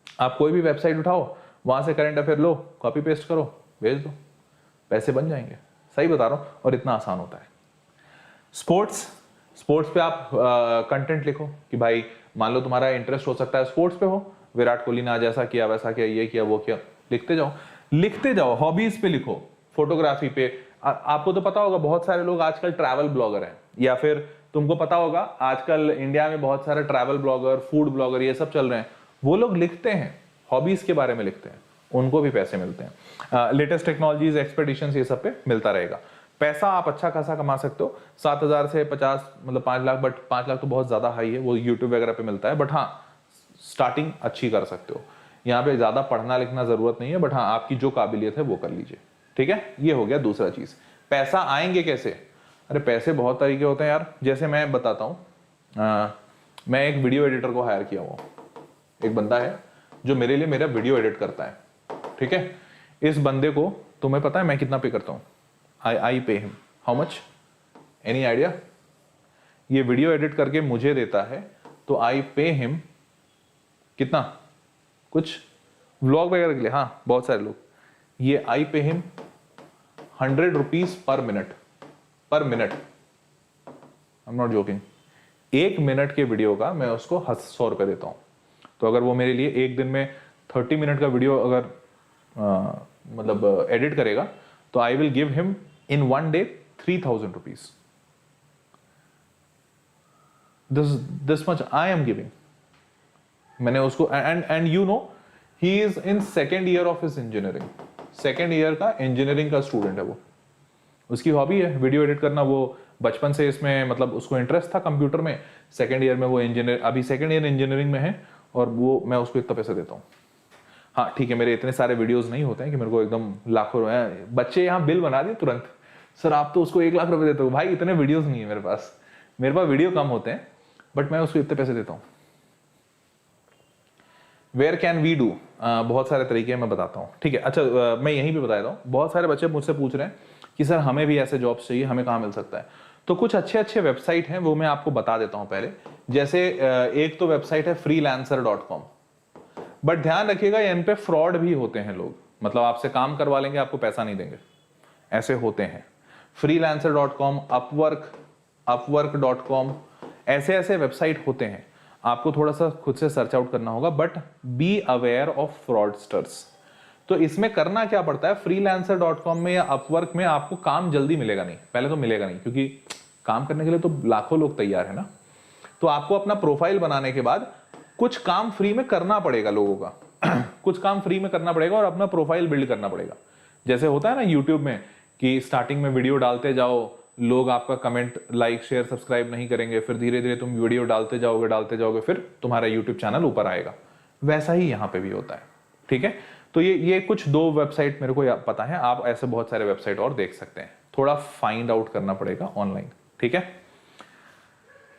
आप कोई भी वेबसाइट उठाओ, वहां से करंट अफेयर लो, कॉपी पेस्ट करो, भेज दो, पैसे बन जाएंगे। सही बता रहा हूं, और इतना आसान होता है। स्पोर्ट्स पे आप कंटेंट लिखो कि भाई मान लो तुम्हारा इंटरेस्ट हो सकता है स्पोर्ट्स पे हो, विराट कोहली ने आज ऐसा किया, वैसा किया, ये किया, वो किया, लिखते जाओ। हॉबीज पे लिखो, फोटोग्राफी पे। आपको तो पता होगा बहुत सारे लोग आजकल ट्रैवल ब्लॉगर हैं, या फिर तुमको पता होगा आजकल इंडिया में बहुत सारे ट्रैवल ब्लॉगर, फूड ब्लॉगर, ये सब चल रहे हैं। वो लोग लिखते हैं, हॉबीज के बारे में लिखते हैं, उनको भी पैसे मिलते हैं। लेटेस्ट टेक्नोलॉजीज, एक्सपेडिशंस, ये सब पे मिलता रहेगा पैसा। आप अच्छा खासा कमा सकते हो, 7,000 से 50, मतलब 5 लाख, बट 5 लाख तो बहुत ज्यादा हाई है, वो यूट्यूब वगैरह पे मिलता है, बट हाँ स्टार्टिंग अच्छी कर सकते हो। यहाँ पे ज्यादा पढ़ना लिखना जरूरत नहीं है, बट हाँ आपकी जो काबिलियत है वो कर लीजिए, ठीक है। ये हो गया दूसरा चीज। पैसा आएंगे कैसे? अरे पैसे बहुत तरीके होते हैं यार। जैसे मैं बताता हूँ, मैं एक वीडियो एडिटर को हायर किया हुआ, एक बंदा है जो मेरे लिए मेरा वीडियो एडिट करता है, ठीक है। इस बंदे को तुम्हें पता है मैं कितना पे करता हूँ? I pay him. How much? Any idea? ये वीडियो एडिट करके मुझे देता है, तो I pay him कितना? कुछ व्लॉग वगैरह के लिए, हाँ बहुत सारे लोग, ये I pay him 100 rupees per minute. I'm not joking. 1 minute के वीडियो का मैं उसको 100 रुपए देता हूं। तो अगर वो मेरे लिए एक दिन में 30 मिनट का वीडियो अगर मतलब एडिट करेगा, तो I will give him in 1 day 3,000 rupees. This much I am giving. मैंने उसको, and you know he is in 2nd year of his engineering. 2nd year का इंजीनियरिंग का स्टूडेंट है वो। उसकी हॉबी है वीडियो एडिट करना, वो बचपन से इसमें मतलब उसको इंटरेस्ट था कंप्यूटर में, सेकेंड ईयर में वो इंजीनियर, अभी सेकेंड ईयर इंजीनियरिंग में है, और वो मैं उसको इतना पैसा देता हूँ। हाँ ठीक है, मेरे इतने सारे वीडियोस नहीं होते हैं कि मेरे को एकदम लाखों बच्चे यहाँ बिल बना दिए तुरंत, सर आप तो उसको 1 लाख रुपए देते हो। भाई इतने वीडियोस नहीं है मेरे पास वीडियो कम होते हैं, बट मैं उसको इतने पैसे देता हूँ। वेयर कैन वी डू, बहुत सारे तरीके मैं बताता हूँ, ठीक है। अच्छा मैं यहीं पे बताता हूँ, बहुत सारे बच्चे मुझसे पूछ रहे हैं कि सर हमें भी ऐसे जॉब्स चाहिए, हमें कहाँ मिल सकता है। तो कुछ अच्छे वेबसाइट हैं, वो मैं आपको बता देता हूँ पहले। जैसे एक तो वेबसाइट है freelancer.com, बट ध्यान रखिएगा इन पे फ्रॉड भी होते हैं लोग, मतलब आपसे काम करवा लेंगे, आपको पैसा नहीं देंगे, ऐसे होते हैं। freelancer.com, upwork.com, ऐसे वेबसाइट होते हैं, आपको थोड़ा सा खुद से सर्च आउट करना होगा, but be aware of fraudsters. तो इसमें करना क्या पड़ता है, freelancer.com में या अपवर्क में आपको काम जल्दी मिलेगा नहीं, पहले तो मिलेगा नहीं, क्योंकि काम करने के लिए तो लाखों लोग तैयार है ना। तो आपको अपना प्रोफाइल बनाने के बाद कुछ काम फ्री में करना पड़ेगा लोगों का कुछ काम फ्री में करना पड़ेगा और अपना प्रोफाइल बिल्ड करना पड़ेगा। जैसे होता है ना यूट्यूब में कि स्टार्टिंग में वीडियो डालते जाओ, लोग आपका कमेंट, लाइक, शेयर, सब्सक्राइब नहीं करेंगे, फिर धीरे धीरे तुम वीडियो डालते जाओगे, फिर तुम्हारा यूट्यूब चैनल ऊपर आएगा। वैसा ही यहाँ पे भी होता है, ठीक है। तो ये कुछ 2 वेबसाइट मेरे को पता है, आप ऐसे बहुत सारे वेबसाइट और देख सकते हैं, थोड़ा फाइंड आउट करना पड़ेगा ऑनलाइन, ठीक है।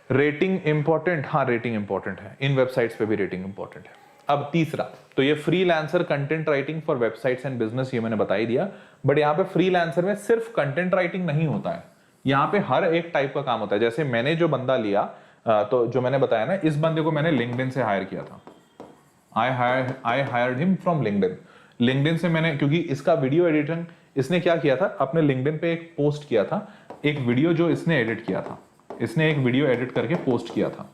रेटिंग इंपॉर्टेंट, हाँ रेटिंग इंपॉर्टेंट है, इन वेबसाइट्स पे भी रेटिंग इंपॉर्टेंट है। अब तीसरा, तो ये freelancer content writing for websites and business, ये मैंने बता ही दिया। बट यहाँ पे फ्रीलांसर में सिर्फ कंटेंट राइटिंग नहीं होता है, यहाँ पे हर एक टाइप का काम होता है। जैसे मैंने जो बंदा लिया, तो जो मैंने बताया ना, इस बंदे को मैंने लिंक्डइन से हायर किया था। I hired him from LinkedIn से मैंने, क्योंकि इसका वीडियो एडिटिंग इसने क्या किया था, अपने लिंक्डइन पे एक पोस्ट किया था, एक वीडियो जो इसने एडिट किया था, इसने एक वीडियो एडिट करके पोस्ट किया था।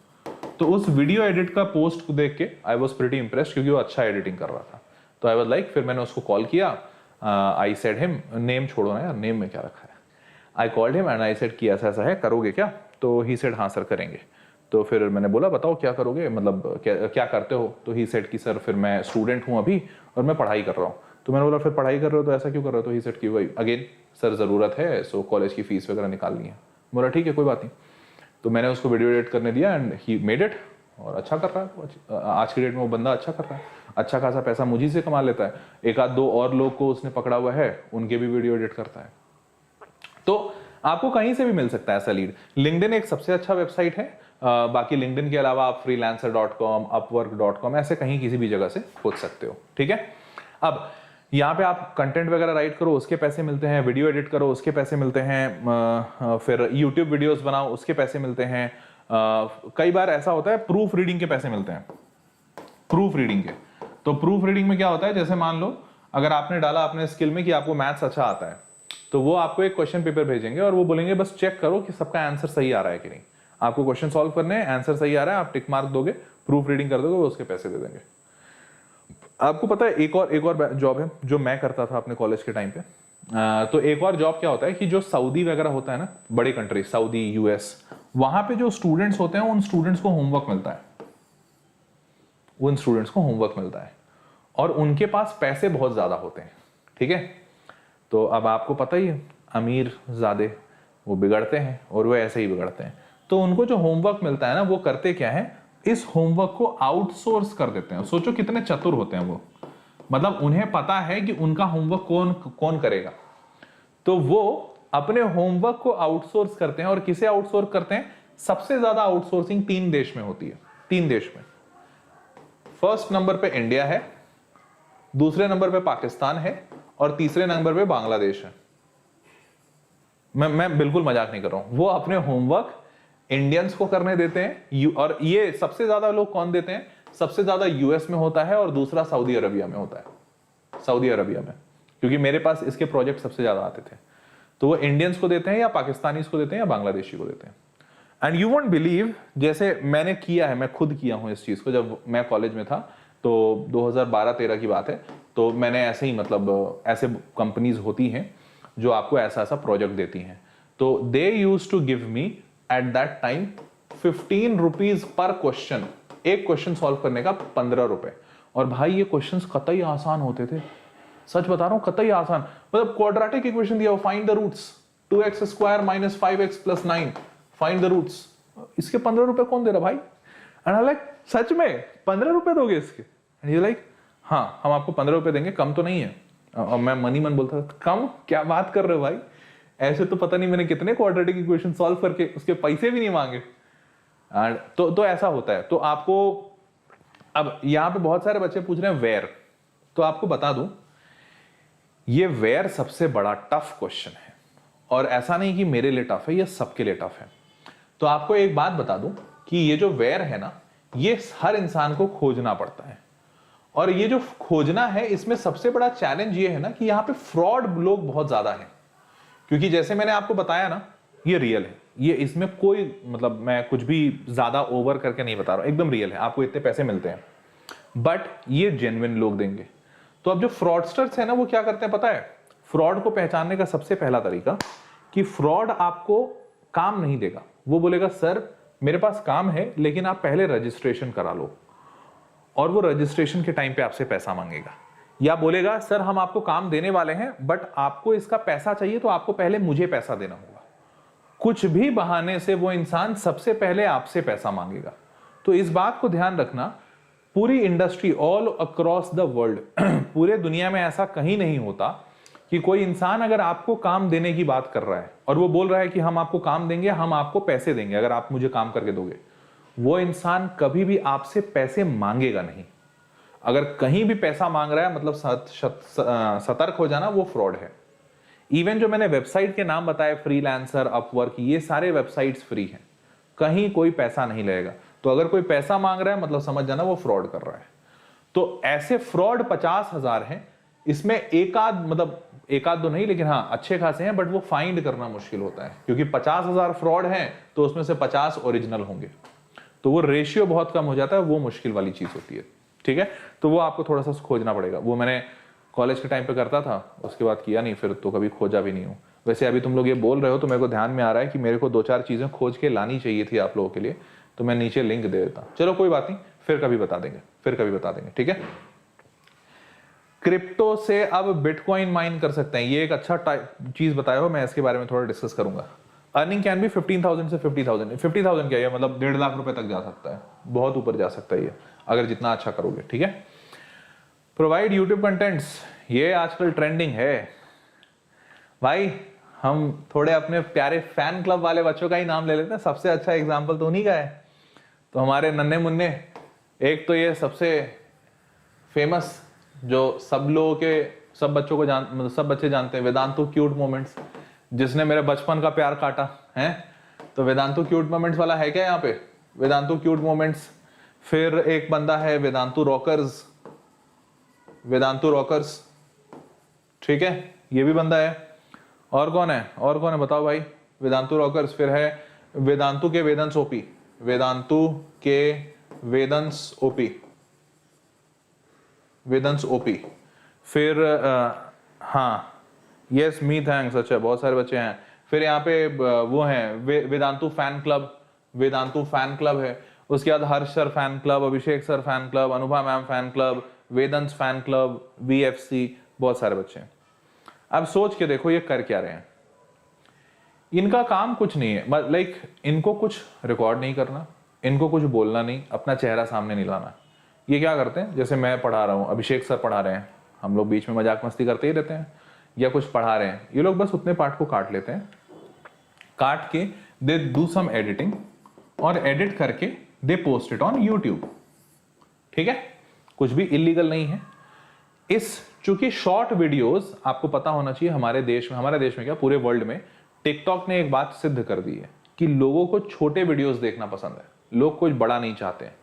तो उस वीडियो एडिट का पोस्ट को देख के आई वॉज प्रीटी इंप्रेस्ड, क्योंकि वो अच्छा एडिटिंग कर रहा था। तो आई वॉज लाइक, फिर मैंने उसको कॉल किया, आई सेड हिम, नेम छोड़ो ना यार, नेम में क्या रखा है, I called him and I said कि ऐसा है, करोगे क्या? तो ही सेड हाँ सर करेंगे। तो फिर मैंने बोला बताओ क्या करोगे, मतलब क्या करते हो? तो ही सेड कि सर फिर मैं स्टूडेंट हूँ अभी और मैं पढ़ाई कर रहा हूँ। तो मैंने बोला फिर पढ़ाई कर रहे हो तो ऐसा क्यों कर रहे हो? तो ही सेड कि वही अगेन सर ज़रूरत है, सो कॉलेज की फीस वगैरह निकालनी है। बोला ठीक है कोई बात नहीं। तो मैंने उसको वीडियो एडिट करने दिया एंड ही मेड इट, और अच्छा कर रहा है। आज की डेट में वो बंदा अच्छा कर रहा है, अच्छा खासा पैसा मुझी से कमा लेता है। एक आध 2 और लोग को उसने पकड़ा हुआ है, उनके भी वीडियो एडिट करता है। तो आपको कहीं से भी मिल सकता है ऐसा लीड। लिंक्डइन एक सबसे अच्छा वेबसाइट है, बाकी लिंक्डइन के अलावा आप freelancer.com, upwork.com ऐसे कहीं किसी भी जगह से खोज सकते हो, ठीक है। अब यहाँ पे आप कंटेंट वगैरह राइट करो, उसके पैसे मिलते हैं, वीडियो एडिट करो, उसके पैसे मिलते हैं, फिर यूट्यूब वीडियोस बनाओ, उसके पैसे मिलते हैं। कई बार ऐसा होता है प्रूफ रीडिंग के पैसे मिलते हैं, प्रूफ रीडिंग के। तो प्रूफ रीडिंग में क्या होता है, जैसे मान लो अगर आपने डाला अपने स्किल में कि आपको मैथ्स अच्छा आता है, तो वो आपको एक क्वेश्चन पेपर भेजेंगे और वो बोलेंगे बस चेक करो कि सबका आंसर सही आ रहा है कि नहीं। आपको क्वेश्चन सॉल्व करने हैं, आंसर सही आ रहा है, आप टिक मार्क दोगे, प्रूफ रीडिंग कर दोगे, वो उसके पैसे दे देंगे। आपको पता है एक और जॉब है जो मैं करता था अपने कॉलेज के टाइम पे। तो एक और जॉब क्या होता है कि जो सऊदी वगैरह होता है ना, बड़े कंट्री सऊदी, यूएस, वहां पे जो स्टूडेंट्स होते हैं उन स्टूडेंट्स को होमवर्क मिलता है, उन स्टूडेंट्स को होमवर्क मिलता है और उनके पास पैसे बहुत ज्यादा होते हैं, ठीक है। तो अब आपको पता ही है अमीर ज़ादे वो बिगड़ते हैं और वो ऐसे ही बिगड़ते हैं। तो उनको जो होमवर्क मिलता है ना, वो करते क्या है, इस होमवर्क को आउटसोर्स कर देते हैं। सोचो कितने चतुर होते हैं वो, मतलब उन्हें पता है कि उनका होमवर्क कौन करेगा, तो वो अपने होमवर्क को आउटसोर्स करते हैं। और किसे आउटसोर्स करते हैं? सबसे ज्यादा आउटसोर्सिंग 3 देश में होती है, 3 देश में। फर्स्ट नंबर पे इंडिया है, दूसरे नंबर पे पाकिस्तान है और तीसरे नंबर पे बांग्लादेश है। मैं बिल्कुल मजाक नहीं कर रहा हूं। वो अपने होमवर्क इंडियंस को करने देते हैं, और ये सबसे ज्यादा लोग कौन देते हैं? सबसे ज्यादा यूएस में होता है और दूसरा सऊदी अरबिया में होता है, सऊदी अरबिया में, क्योंकि मेरे पास इसके प्रोजेक्ट सबसे ज्यादा आते थे। तो वो इंडियंस को देते हैं या पाकिस्तानीज को देते हैं या बांग्लादेशी को देते हैं। एंड यू वोंट बिलीव, जैसे मैंने किया है, मैं खुद किया हूं इस चीज को। जब मैं कॉलेज में था तो 2012-13 की बात है, तो मैंने ऐसे ही, मतलब ऐसे कंपनीज होती हैं जो आपको ऐसा ऐसा प्रोजेक्ट देती हैं। तो they used to give me at that time 15 rupees per question, एक क्वेश्चन सॉल्व करने का 15 रुपए। और भाई ये क्वेश्चंस कतई आसान होते थे, सच बता रहा हूं, कतई आसान। मतलब क्वाड्रेटिक इक्वेशन दिया हो, find the roots, 2x square minus 5x plus 9, find the roots. इसके 15 रुपए कौन दे रहा भाई? एंड आई लाइक, सच में 15 रुपए दोगे इसके? एंड यू लाइक, हाँ हम आपको 15 रुपए देंगे, कम तो नहीं है। और मैं मनी मन बोलता था, कम? क्या बात कर रहे हो भाई, ऐसे तो पता नहीं मैंने कितने क्वाड्रेटिक इक्वेशन सॉल्व करके उसके पैसे भी नहीं मांगे। एंड तो ऐसा होता है। तो आपको, अब यहां पे बहुत सारे बच्चे पूछ रहे हैं वेयर, तो आपको बता दूं, ये वेयर सबसे बड़ा टफ क्वेश्चन है, और ऐसा नहीं कि मेरे लिए टफ है, ये सबके लिए टफ है। तो आपको एक बात बता दूं कि ये जो वेयर है ना, ये हर इंसान को खोजना पड़ता है, और ये जो खोजना है इसमें सबसे बड़ा चैलेंज ये है ना कि यहां पे फ्रॉड लोग बहुत ज्यादा हैं। क्योंकि जैसे मैंने आपको बताया ना, ये रियल है, ये इसमें कोई मतलब मैं कुछ भी ज्यादा ओवर करके नहीं बता रहा हूं, एकदम रियल है, आपको इतने पैसे मिलते हैं, बट ये जेन्युइन लोग देंगे। तो अब जो फ्रॉडस्टर्स है ना, वो क्या करते हैं पता है? फ्रॉड को पहचानने का सबसे पहला तरीका कि फ्रॉड आपको काम नहीं देगा। वो बोलेगा सर मेरे पास काम है, लेकिन आप पहले रजिस्ट्रेशन करा लो, और वो रजिस्ट्रेशन के टाइम पे आपसे पैसा मांगेगा। या बोलेगा सर हम आपको काम देने वाले हैं, बट आपको इसका पैसा चाहिए तो आपको पहले मुझे पैसा देना होगा। कुछ भी बहाने से वो इंसान सबसे पहले आपसे पैसा मांगेगा। तो इस बात को ध्यान रखना, पूरी industry all across the world, पूरे दुनिया में ऐसा कहीं नहीं होता कि कोई इंसान अगर आपको काम देने की बात कर रहा है और वो बोल रहा है कि हम आपको काम देंगे, हम आपको पैसे देंगे अगर आप मुझे काम करके दोगे, वो इंसान कभी भी आपसे पैसे मांगेगा नहीं। अगर कहीं भी पैसा मांग रहा है मतलब सतर्क हो जाना, वो फ्रॉड है। इवन जो मैंने वेबसाइट के नाम बताए, फ्रीलांसर, अपवर्क, ये सारे वेबसाइट्स फ्री हैं, कहीं कोई पैसा नहीं लगेगा। तो अगर कोई पैसा मांग रहा है मतलब समझ जाना वो फ्रॉड कर रहा है। तो ऐसे फ्रॉड 50,000 हैं, इसमें एक आध दो नहीं, लेकिन हाँ अच्छे खासे हैं, बट वो फाइंड करना मुश्किल होता है, क्योंकि 50,000 फ्रॉड हैं तो उसमें से 50 ओरिजिनल होंगे, तो वो रेशियो बहुत कम हो जाता है, वो मुश्किल वाली चीज होती है। ठीक है, तो वो आपको थोड़ा सा खोजना पड़ेगा। वो मैंने कॉलेज के टाइम पे करता था, उसके बाद किया नहीं, फिर तो कभी खोजा भी नहीं हूँ। वैसे अभी तुम लोग ये बोल रहे हो तो मेरे को ध्यान में आ रहा है कि मेरे को 2-4 चीजें खोज के लानी चाहिए थी आप लोगों के लिए, तो मैं नीचे लिंक दे देता। चलो कोई बात नहीं, फिर कभी बता देंगे, ठीक है। क्रिप्टो से अब बिटकॉइन माइन कर सकते हैं, ये एक अच्छा चीज बताया हो, मैं इसके बारे में थोड़ा डिस्कस करूंगा। अर्निंग कैन भी 15,000 से 50,000। 50,000 क्या है, मतलब 1.5 लाख रुपए तक जा सकता है, बहुत ऊपर जा सकता है ये, अगर जितना अच्छा करोगे। ठीक है, प्रोवाइड यूट्यूब कंटेंट्स, ये आजकल ट्रेंडिंग है भाई। हम थोड़े अपने प्यारे फैन क्लब वाले बच्चों का ही नाम ले लेते हैं, सबसे अच्छा एग्जाम्पल तो उन्हीं का है। तो हमारे नन्हे मुन्ने, एक तो ये सबसे फेमस जो सब लोगों के, सब बच्चों को सब बच्चे जानते हैं, वेदांतु क्यूट मोमेंट्स, जिसने मेरे बचपन का प्यार काटा है। तो वेदांतु क्यूट मोमेंट्स वाला है क्या यहाँ पे? Vedantu cute moments. फिर एक बंदा है वेदांतु रॉकर्स, ठीक है, ये भी बंदा है। और कौन है बताओ भाई? वेदांतु रॉकर्स, फिर है वेदांतु के वेदंस ओपी, फिर हाँ यस मी थैंक्स, अच्छा बहुत सारे बच्चे हैं। फिर यहाँ पे वो हैं वेदांतु फैन क्लब है। उसके बाद Harsh sir fan club, Abhishek sir fan club, Anubha ma'am fan club, वेदंस फैन क्लब, VFC, बहुत सारे बच्चे हैं। अब सोच के देखो ये कर क्या रहे हैं। इनका काम कुछ नहीं है, लाइक इनको कुछ रिकॉर्ड नहीं करना, इनको कुछ बोलना नहीं, अपना चेहरा सामने नहीं लाना। ये क्या करते हैं, जैसे मैं पढ़ा रहा हूँ, अभिषेक सर पढ़ा रहे हैं, हम लोग बीच में मजाक मस्ती करते ही रहते हैं, या कुछ पढ़ा रहे हैं, ये लोग बस उतने पार्ट को काट लेते हैं, काट के दे डू सम एडिटिंग, और एडिट करके दे पोस्ट इट ऑन यूट्यूब। ठीक है, कुछ भी इलीगल नहीं है। चूंकि शॉर्ट वीडियोस आपको पता होना चाहिए, हमारे देश में क्या पूरे वर्ल्ड में टिकटॉक ने एक बात सिद्ध कर दी है कि लोगों को छोटे वीडियोस देखना पसंद है, लोग कुछ बड़ा नहीं चाहते हैं।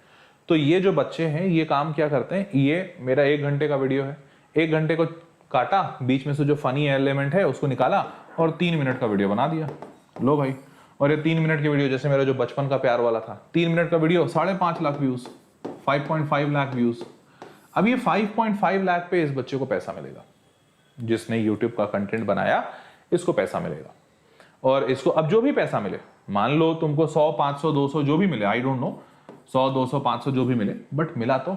तो ये जो बच्चे हैं ये काम क्या करते हैं, ये मेरा 1 घंटे का वीडियो है, 1 घंटे को काटा, बीच में से जो फनी एलिमेंट है उसको निकाला और 3 मिनट का वीडियो बना दिया। लो भाई, और ये 3 मिनट की वीडियो, जैसे मेरा जो बचपन का प्यार वाला था, 3 मिनट का video 5.5 lakh views, 5.5 lakh views. अब ये 5.5 लाख पे इस बच्चे को पैसा मिलेगा, जिसने यूट्यूब का कंटेंट बनाया, इसको पैसा मिलेगा। और इसको अब जो भी पैसा मिले, मान लो तुमको 100, 500, 200 जो भी मिले, आई डोंट नो, 100, 200, 500 जो भी मिले, बट मिला तो।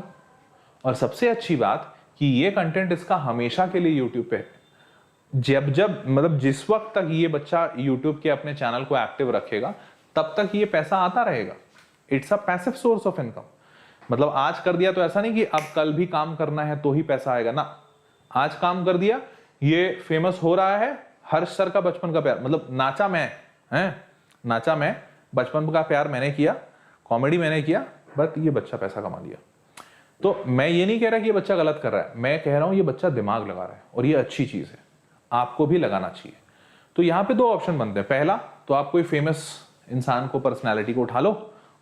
और सबसे अच्छी बात कि ये कंटेंट इसका हमेशा के लिए यूट्यूब पे है। जब जब मतलब जिस वक्त तक ये बच्चा यूट्यूब के अपने चैनल को एक्टिव रखेगा तब तक ये पैसा आता रहेगा। It's a passive source of income. मतलब आज कर दिया तो ऐसा नहीं कि अब कल भी काम करना है तो ही पैसा आएगा ना। आज काम कर दिया, ये फेमस हो रहा है, हर्ष सर का बचपन का प्यार, मतलब नाचा मैं, नाचा मैं, बचपन का प्यार मैंने किया, कॉमेडी मैंने किया, बट ये बच्चा पैसा कमा लिया। तो मैं ये नहीं कह रहा कि ये बच्चा गलत कर रहा है, मैं कह रहा हूं ये बच्चा दिमाग लगा रहा है और ये अच्छी चीज है, आपको भी लगाना चाहिए। तो यहां पे दो ऑप्शन बनते हैं। पहला तो आप कोई फेमस इंसान को, पर्सनैलिटी को उठा लो,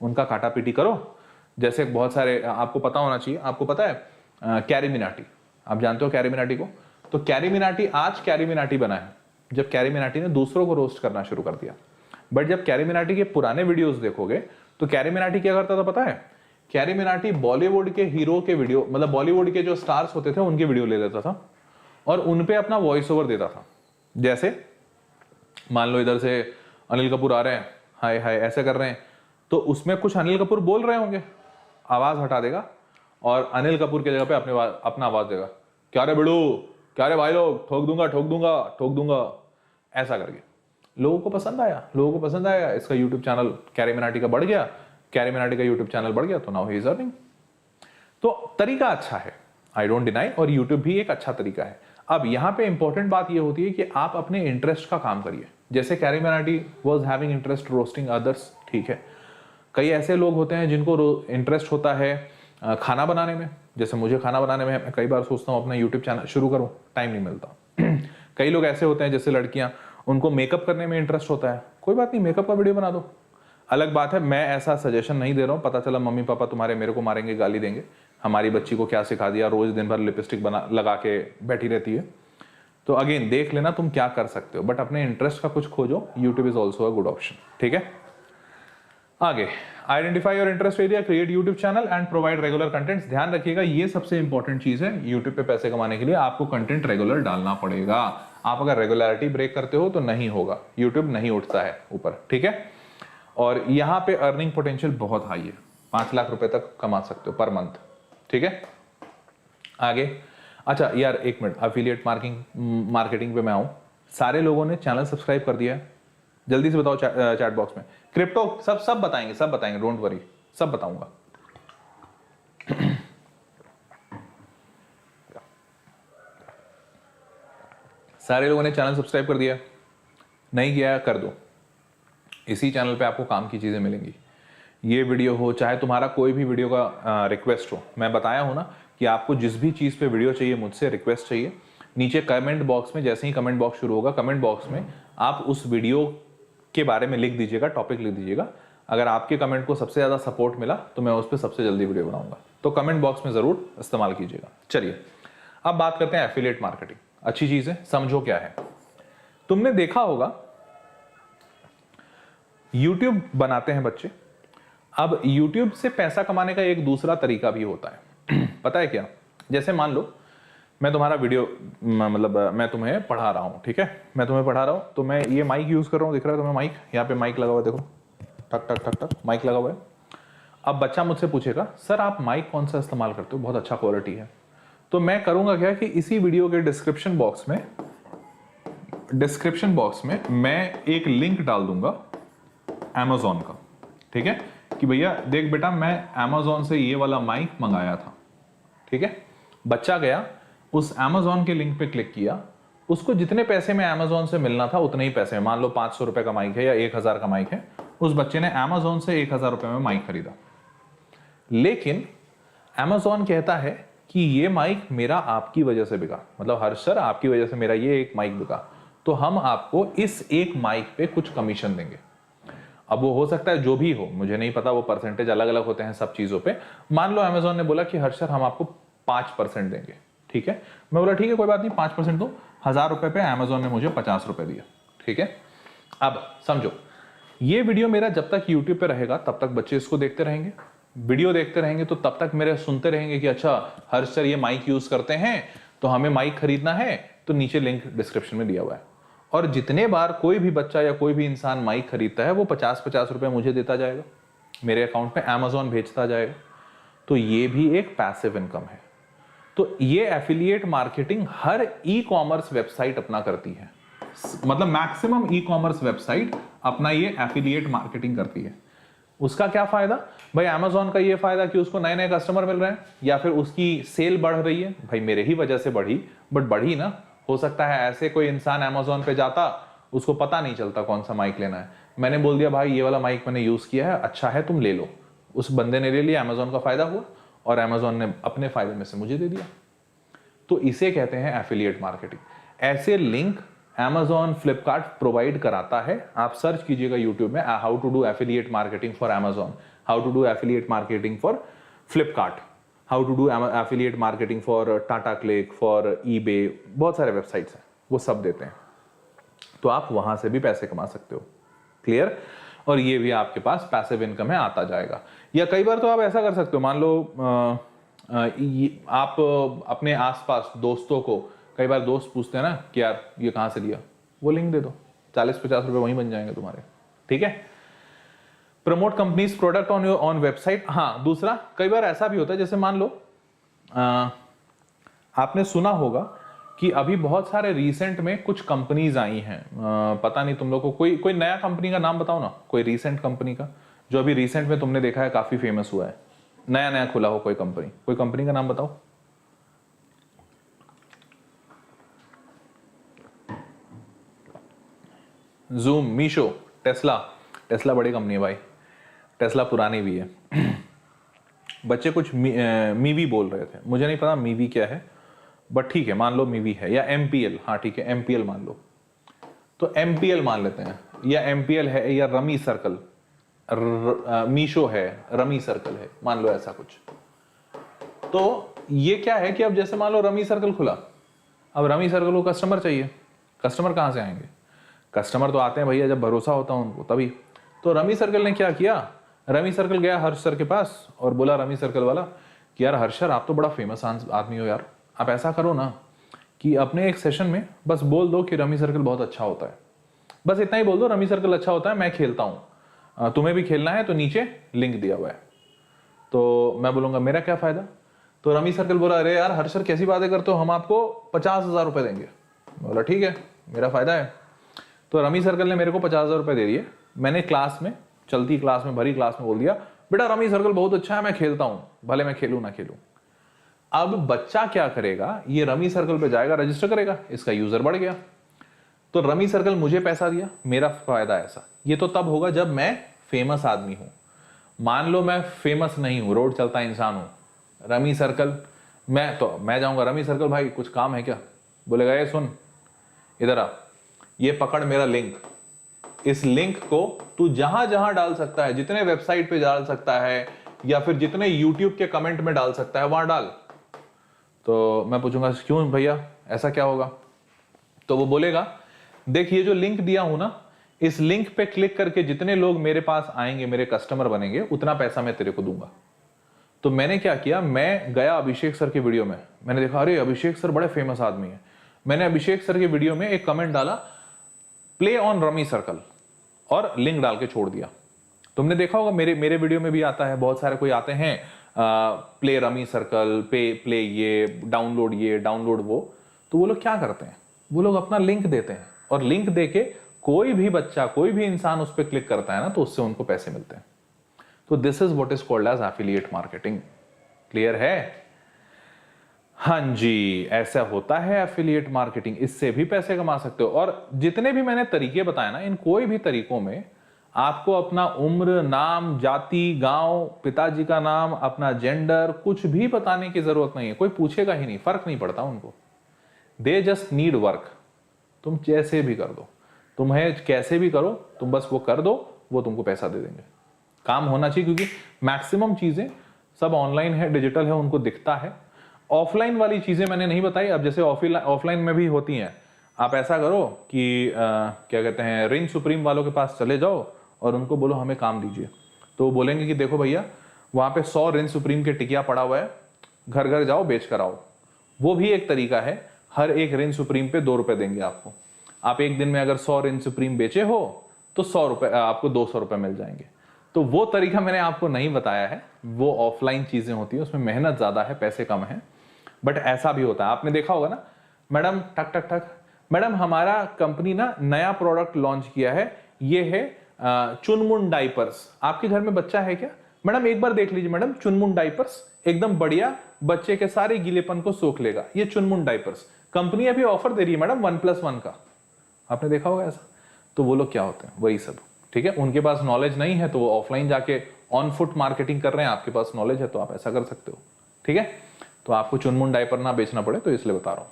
उनका काटा पीटी करो। जैसे बहुत सारे, आपको पता होना चाहिए, आपको पता है कैरी मिनाटी, आप जानते हो कैरी मिनाटी को? तो कैरी मिनाटी आज कैरी मिनाटी बना है जब कैरी मिनाटी ने दूसरों को रोस्ट करना शुरू कर दिया। बट जब कैरी मिनाटी के पुराने वीडियोस देखोगे तो कैरी मिनाटी क्या करता था पता है? कैरी मिनाटी बॉलीवुड के हीरो के वीडियो, मतलब बॉलीवुड के जो स्टार्स होते थे उनके वीडियो ले लेता था और उनपे अपना वॉइस ओवर देता था। जैसे मान लो इधर से अनिल कपूर आ रहे हैं, हाय हाय ऐसे कर रहे हैं, तो उसमें कुछ अनिल कपूर बोल रहे होंगे, आवाज हटा देगा और अनिल कपूर की जगह पे अपना आवाज देगा, क्या रे बिड़ू, क्या रे भाई लोग, ठोक दूंगा ठोक दूंगा ठोक दूंगा, ऐसा करके। लोगों को पसंद आया, इसका यूट्यूब चैनल कैरी मिनाटी का बढ़ गया, कैरी मिनाटी का यूट्यूब चैनल बढ़ गया, तो नाउ ही इज अर्निंग। तो तरीका अच्छा है, आई डोंट डिनाई, और यूट्यूब भी एक अच्छा तरीका है। अब यहाँ पे इंपॉर्टेंट बात ये होती है कि आप अपने इंटरेस्ट का काम करिए। जैसे carry Minati was having interest roasting others, ठीक है। कई ऐसे लोग होते हैं जिनको इंटरेस्ट होता है खाना बनाने में, जैसे मुझे खाना बनाने में, मैं कई बार सोचता हूँ अपना यूट्यूब चैनल शुरू करूँ, टाइम नहीं मिलता। कई लोग ऐसे होते हैं जैसे लड़कियां, उनको मेकअप करने में इंटरेस्ट होता है, कोई बात नहीं, मेकअप का वीडियो बना दो। अलग बात है, मैं ऐसा सजेशन नहीं दे रहा हूँ, पता चला मम्मी पापा तुम्हारे मेरे को मारेंगे, गाली देंगे, हमारी बच्ची को क्या सिखा दिया, रोज दिन भर लिपस्टिक बना लगा के बैठी रहती है। तो अगेन देख लेना तुम क्या कर सकते हो, बट अपने इंटरेस्ट का कुछ खोजो, YouTube is also a good option, ठीक है। आगे, identify your interest area, create YouTube channel and provide regular content. ध्यान रखिएगा, ये सबसे इंपॉर्टेंट चीज है। यूट्यूब पे पैसे कमाने के लिए आपको कंटेंट रेगुलर डालना पड़ेगा। आप अगर रेगुलरिटी ब्रेक करते हो तो नहीं होगा, यूट्यूब नहीं उठता है ऊपर, ठीक है। और यहाँ पे अर्निंग पोटेंशियल बहुत हाई है, 5 लाख रुपए तक कमा सकते हो पर मंथ, ठीक है। आगे, अच्छा यार एक मिनट, एफिलिएट मार्केटिंग पे मैं आऊं। सारे लोगों ने चैनल सब्सक्राइब कर दिया है? जल्दी से बताओ चैट बॉक्स में। क्रिप्टो सब बताएंगे, डोंट वरी, सब बताऊंगा। सारे लोगों ने चैनल सब्सक्राइब कर दिया? नहीं किया कर दो। इसी चैनल पे आपको काम की चीजें मिलेंगी। ये वीडियो हो चाहे तुम्हारा कोई भी वीडियो का रिक्वेस्ट हो, मैं बताया हूं ना कि आपको जिस भी चीज पे वीडियो चाहिए, मुझसे रिक्वेस्ट चाहिए, नीचे कमेंट बॉक्स में, जैसे ही कमेंट बॉक्स शुरू होगा, कमेंट बॉक्स में आप उस वीडियो के बारे में लिख दीजिएगा, टॉपिक लिख दीजिएगा। अगर आपके कमेंट को सबसे ज्यादा सपोर्ट मिला तो मैं उस पर सबसे जल्दी वीडियो बनाऊंगा। तो कमेंट बॉक्स में जरूर इस्तेमाल कीजिएगा। चलिए अब बात करते हैं एफिलिएट मार्केटिंग। अच्छी चीज है, समझो क्या है। तुमने देखा होगा यूट्यूब बनाते हैं बच्चे। अब यूट्यूब से पैसा कमाने का एक दूसरा तरीका भी होता है। पता है क्या? जैसे मान लो मैं तुम्हारा वीडियो, मतलब मैं तुम्हें पढ़ा रहा हूं, ठीक है, मैं तुम्हें पढ़ा रहा हूं, तो मैं ये माइक यूज कर रहा हूं, दिख रहा है तुम्हें माइक? यहाँ पे माइक लगा हुआ है, देखो, टक टक टक टक माइक लगा हुआ है। अब बच्चा मुझसे पूछेगा, सर आप माइक कौन सा इस्तेमाल करते हो, बहुत अच्छा क्वालिटी है। तो मैं करूंगा क्या कि इसी वीडियो के डिस्क्रिप्शन बॉक्स में मैं एक लिंक डाल दूंगा Amazon का, ठीक है, कि भैया देख बेटा मैं Amazon से ये वाला माइक मंगाया था, ठीक है। बच्चा गया, उस Amazon के लिंक पे क्लिक किया, उसको जितने पैसे में Amazon से मिलना था उतने ही पैसे में, मान लो 500 रुपए का माइक है या 1000 का माइक है, उस बच्चे ने Amazon से 1000 रुपए में माइक खरीदा। लेकिन Amazon कहता है कि ये माइक मेरा आपकी वजह से बिका, मतलब हर्ष सर आपकी वजह से मेरा ये एक माइक बिका, तो हम आपको इस एक माइक पे कुछ कमीशन देंगे। अब वो हो सकता है जो भी हो, मुझे नहीं पता, वो परसेंटेज अलग अलग होते हैं सब चीजों पे। मान लो Amazon ने बोला कि हर्ष सर हम आपको 5% देंगे, ठीक है। मैं बोला ठीक है कोई बात नहीं, 5% दो। 1000 रुपए पे Amazon ने मुझे 50 रुपए दिया, ठीक है। अब समझो, ये वीडियो मेरा जब तक YouTube पे रहेगा तब तक बच्चे इसको देखते रहेंगे, वीडियो देखते रहेंगे, तो तब तक मेरे सुनते रहेंगे कि अच्छा हर्ष सर ये माइक यूज करते हैं, तो हमें माइक खरीदना है, तो नीचे लिंक डिस्क्रिप्शन में दिया हुआ है। और जितने बार कोई भी बच्चा या कोई भी इंसान माइक खरीदता है, वो 50-50 रुपए मुझे देता जाएगा, मेरे अकाउंट में Amazon भेजता जाएगा। तो ये भी एक पैसिव इनकम है। तो ये एफिलिएट मार्केटिंग हर ई कॉमर्स वेबसाइट अपना करती है, मतलब मैक्सिमम ई कॉमर्स वेबसाइट अपना ये एफिलिएट मार्केटिंग करती है। उसका क्या फायदा भाई? अमेजोन का ये फायदा कि उसको नए नए कस्टमर मिल रहे हैं या फिर उसकी सेल बढ़ रही है। भाई मेरे ही वजह से बढ़ी, बट बढ़ी ना। हो सकता है ऐसे कोई इंसान अमेजोन पे जाता, उसको पता नहीं चलता कौन सा माइक लेना है, मैंने बोल दिया भाई ये वाला माइक मैंने यूज किया है, अच्छा है तुम ले लो। उस बंदे ने ले लिया, अमेजोन का फायदा हुआ और अमेजोन ने अपने फायदे में से मुझे दे दिया। तो इसे कहते हैं एफिलिएट मार्केटिंग। ऐसे लिंक Amazon, फ्लिपकार्ट प्रोवाइड कराता है। आप सर्च कीजिएगा यूट्यूब में how to do affiliate marketing for Amazon, how to do affiliate marketing for Flipkart, how to do affiliate marketing for Tata Cliq, for eBay, बहुत सारे वेबसाइट्स हैं, वो सब देते हैं। तो आप वहां से भी पैसे कमा सकते हो। क्लियर? और ये भी आपके पास पैसिव इनकम है, आता जाएगा। या कई बार तो आप ऐसा कर सकते हो, मान लो आप अपने आसपास दोस्तों को, कई बार दोस्त पूछते हैं ना कि यार ये कहां से लिया, वो लिंक दे दो, 40-50 रुपए वहीं बन जाएंगे तुम्हारे। ठीक है? Promote companies product on your on website. हाँ, दूसरा कई बार ऐसा भी होता है, जैसे मान लो आपने सुना होगा कि अभी बहुत सारे रिसेंट में कुछ कंपनीज आई हैं, पता नहीं तुम लोग को कोई नया कंपनी का नाम बताओ ना, कोई रिसेंट कंपनी का जो अभी रिसेंट में तुमने देखा है काफी फेमस हुआ है, नया नया खुला हो कोई कंपनी का नाम बताओ। जूम, मीशो, टेस्ला बड़ी कंपनी है भाई, टेस्ला पुरानी भी है। बच्चे कुछ मीवी बोल रहे थे, मुझे नहीं पता मीवी क्या है, बट ठीक है मान लो मीवी है, या एमपीएल, हाँ ठीक है एमपीएल मान लो, तो एमपीएल मान लेते हैं, या एमपीएल है, या रमी सर्कल, मीशो है, रमी सर्कल है, मान लो ऐसा कुछ। तो ये क्या है कि अब जैसे मान लो रमी सर्कल खुला, अब रमी सर्कल को कस्टमर चाहिए, कस्टमर कहां से आएंगे? कस्टमर तो आते हैं भैया जब भरोसा होता है उनको, तभी। तो रमी सर्कल ने क्या किया, रमी सर्कल गया हर्ष सर के पास और बोला रमी सर्कल वाला कि यार हर्ष सर आप तो बड़ा फेमस आदमी हो यार, आप ऐसा करो ना कि अपने एक सेशन में बस बोल दो कि रमी सर्कल बहुत अच्छा होता है, बस इतना ही बोल दो, रमी सर्कल अच्छा होता है, मैं खेलता हूं, तुम्हें भी खेलना है तो नीचे लिंक दिया हुआ है, तो मैं बोलूंगा मेरा क्या फायदा। तो रमी सर्कल बोला अरे यार हर्ष सर कैसी बातें करते हो, हम आपको 50,000 रुपए देंगे। बोला ठीक है मेरा फायदा है। तो रमी सर्कल ने मेरे को 50,000 रुपए दे दिए, मैंने क्लास में, चलती क्लास में, भरी क्लास में बोल दिया बेटा रमी सर्कल बहुत अच्छा है, मैं खेलता हूं, भले मैं खेलूं ना खेलूं। अब बच्चा क्या करेगा, ये रमी सर्कल पे जाएगा, रजिस्टर करेगा, इसका यूजर बढ़ गया, तो रमी सर्कल मुझे पैसा दिया, मेरा फायदा ऐसा। ये तो तब होगा जब मैं फेमस आदमी हूं। मान लो मैं फेमस नहीं हूं, रोड चलता इंसान हूं, रमी सर्कल, मैं जाऊंगा रमी सर्कल भाई कुछ काम है क्या, बोलेगा ये सुन इधर आ, ये पकड़ मेरा लिंक, इस लिंक को तू जहां जहां डाल सकता है, जितने वेबसाइट पे डाल सकता है या फिर जितने यूट्यूब के कमेंट में डाल सकता है वहां डाल। तो मैं पूछूंगा क्यों भैया ऐसा क्या होगा, तो वो बोलेगा देख ये जो लिंक दिया हूं ना, इस लिंक पे क्लिक करके जितने लोग मेरे पास आएंगे, मेरे कस्टमर बनेंगे, उतना पैसा मैं तेरे को दूंगा। तो मैंने क्या किया, मैं गया अभिषेक सर की वीडियो में, मैंने देखा अरे अभिषेक सर बड़े फेमस आदमी है, मैंने अभिषेक सर की वीडियो में एक कमेंट डाला प्ले ऑन रमी सर्कल और लिंक डाल के छोड़ दिया। तुमने देखा होगा मेरे वीडियो में भी आता है, बहुत सारे कोई आते हैं प्ले रमी सर्कल, प्ले ये डाउनलोड वो, तो वो लोग क्या करते हैं, वो लोग अपना लिंक देते हैं और लिंक देके कोई भी बच्चा, कोई भी इंसान उस पर क्लिक करता है ना, तो उससे उनको पैसे मिलते हैं। तो this is what is called as affiliate marketing. Clear है? हाँ जी, ऐसा होता है एफिलिएट मार्केटिंग, इससे भी पैसे कमा सकते हो। और जितने भी मैंने तरीके बताए ना, इन कोई भी तरीकों में आपको अपना उम्र, नाम, जाति, गांव, पिताजी का नाम, अपना जेंडर कुछ भी बताने की जरूरत नहीं है, कोई पूछेगा ही नहीं, फर्क नहीं पड़ता उनको। They just need work. तुम जैसे भी कर दो, तुम्हें कैसे भी करो, तुम बस वो कर दो, वो तुमको पैसा दे देंगे। काम होना चाहिए, क्योंकि मैक्सिमम चीजें सब ऑनलाइन है, डिजिटल है, उनको दिखता है। ऑफलाइन वाली चीजें मैंने नहीं बताई। अब जैसे ऑफलाइन में भी होती हैं, आप ऐसा करो कि क्या कहते हैं, रिन सुप्रीम वालों के पास चले जाओ और उनको बोलो हमें काम दीजिए, तो वो बोलेंगे कि देखो भैया वहां पे 100 रिन सुप्रीम के टिकिया पड़ा हुआ है, घर घर जाओ बेच कर आओ। वो भी एक तरीका है, हर एक रिन सुप्रीम पे 2 रुपए देंगे आपको। आप एक दिन में अगर 100 रिन सुप्रीम बेचे हो तो 100 रुपए, आपको 200 रुपए मिल जाएंगे। तो वो तरीका मैंने आपको नहीं बताया है, वो ऑफलाइन चीजें होती है, उसमें मेहनत ज्यादा है, पैसे कम है। बट ऐसा भी होता है, आपने देखा होगा ना मैडम, ठक ठक ठक, मैडम हमारा कंपनी ना नया प्रोडक्ट लॉन्च किया है, ये है चुनमुन डाइपर्स, आपके घर में बच्चा है क्या? मैडम एक बार देख लीजिए मैडम, चुनमुन डाइपर्स एकदम बढ़िया, बच्चे के सारे गीलेपन को सोख लेगा, ये चुनमुन डाइपर्स। कंपनी अभी ऑफर दे रही है मैडम 1+1 का, आपने देखा होगा ऐसा। तो वो लोग क्या होते हैं, वही सब, ठीक है। उनके पास नॉलेज नहीं है तो वो ऑफलाइन जाके ऑन फुट मार्केटिंग कर रहे हैं, आपके पास नॉलेज है तो आप ऐसा कर सकते हो, ठीक है। तो आपको चुनमुन डायपर ना बेचना पड़े, तो इसलिए बता रहा हूं।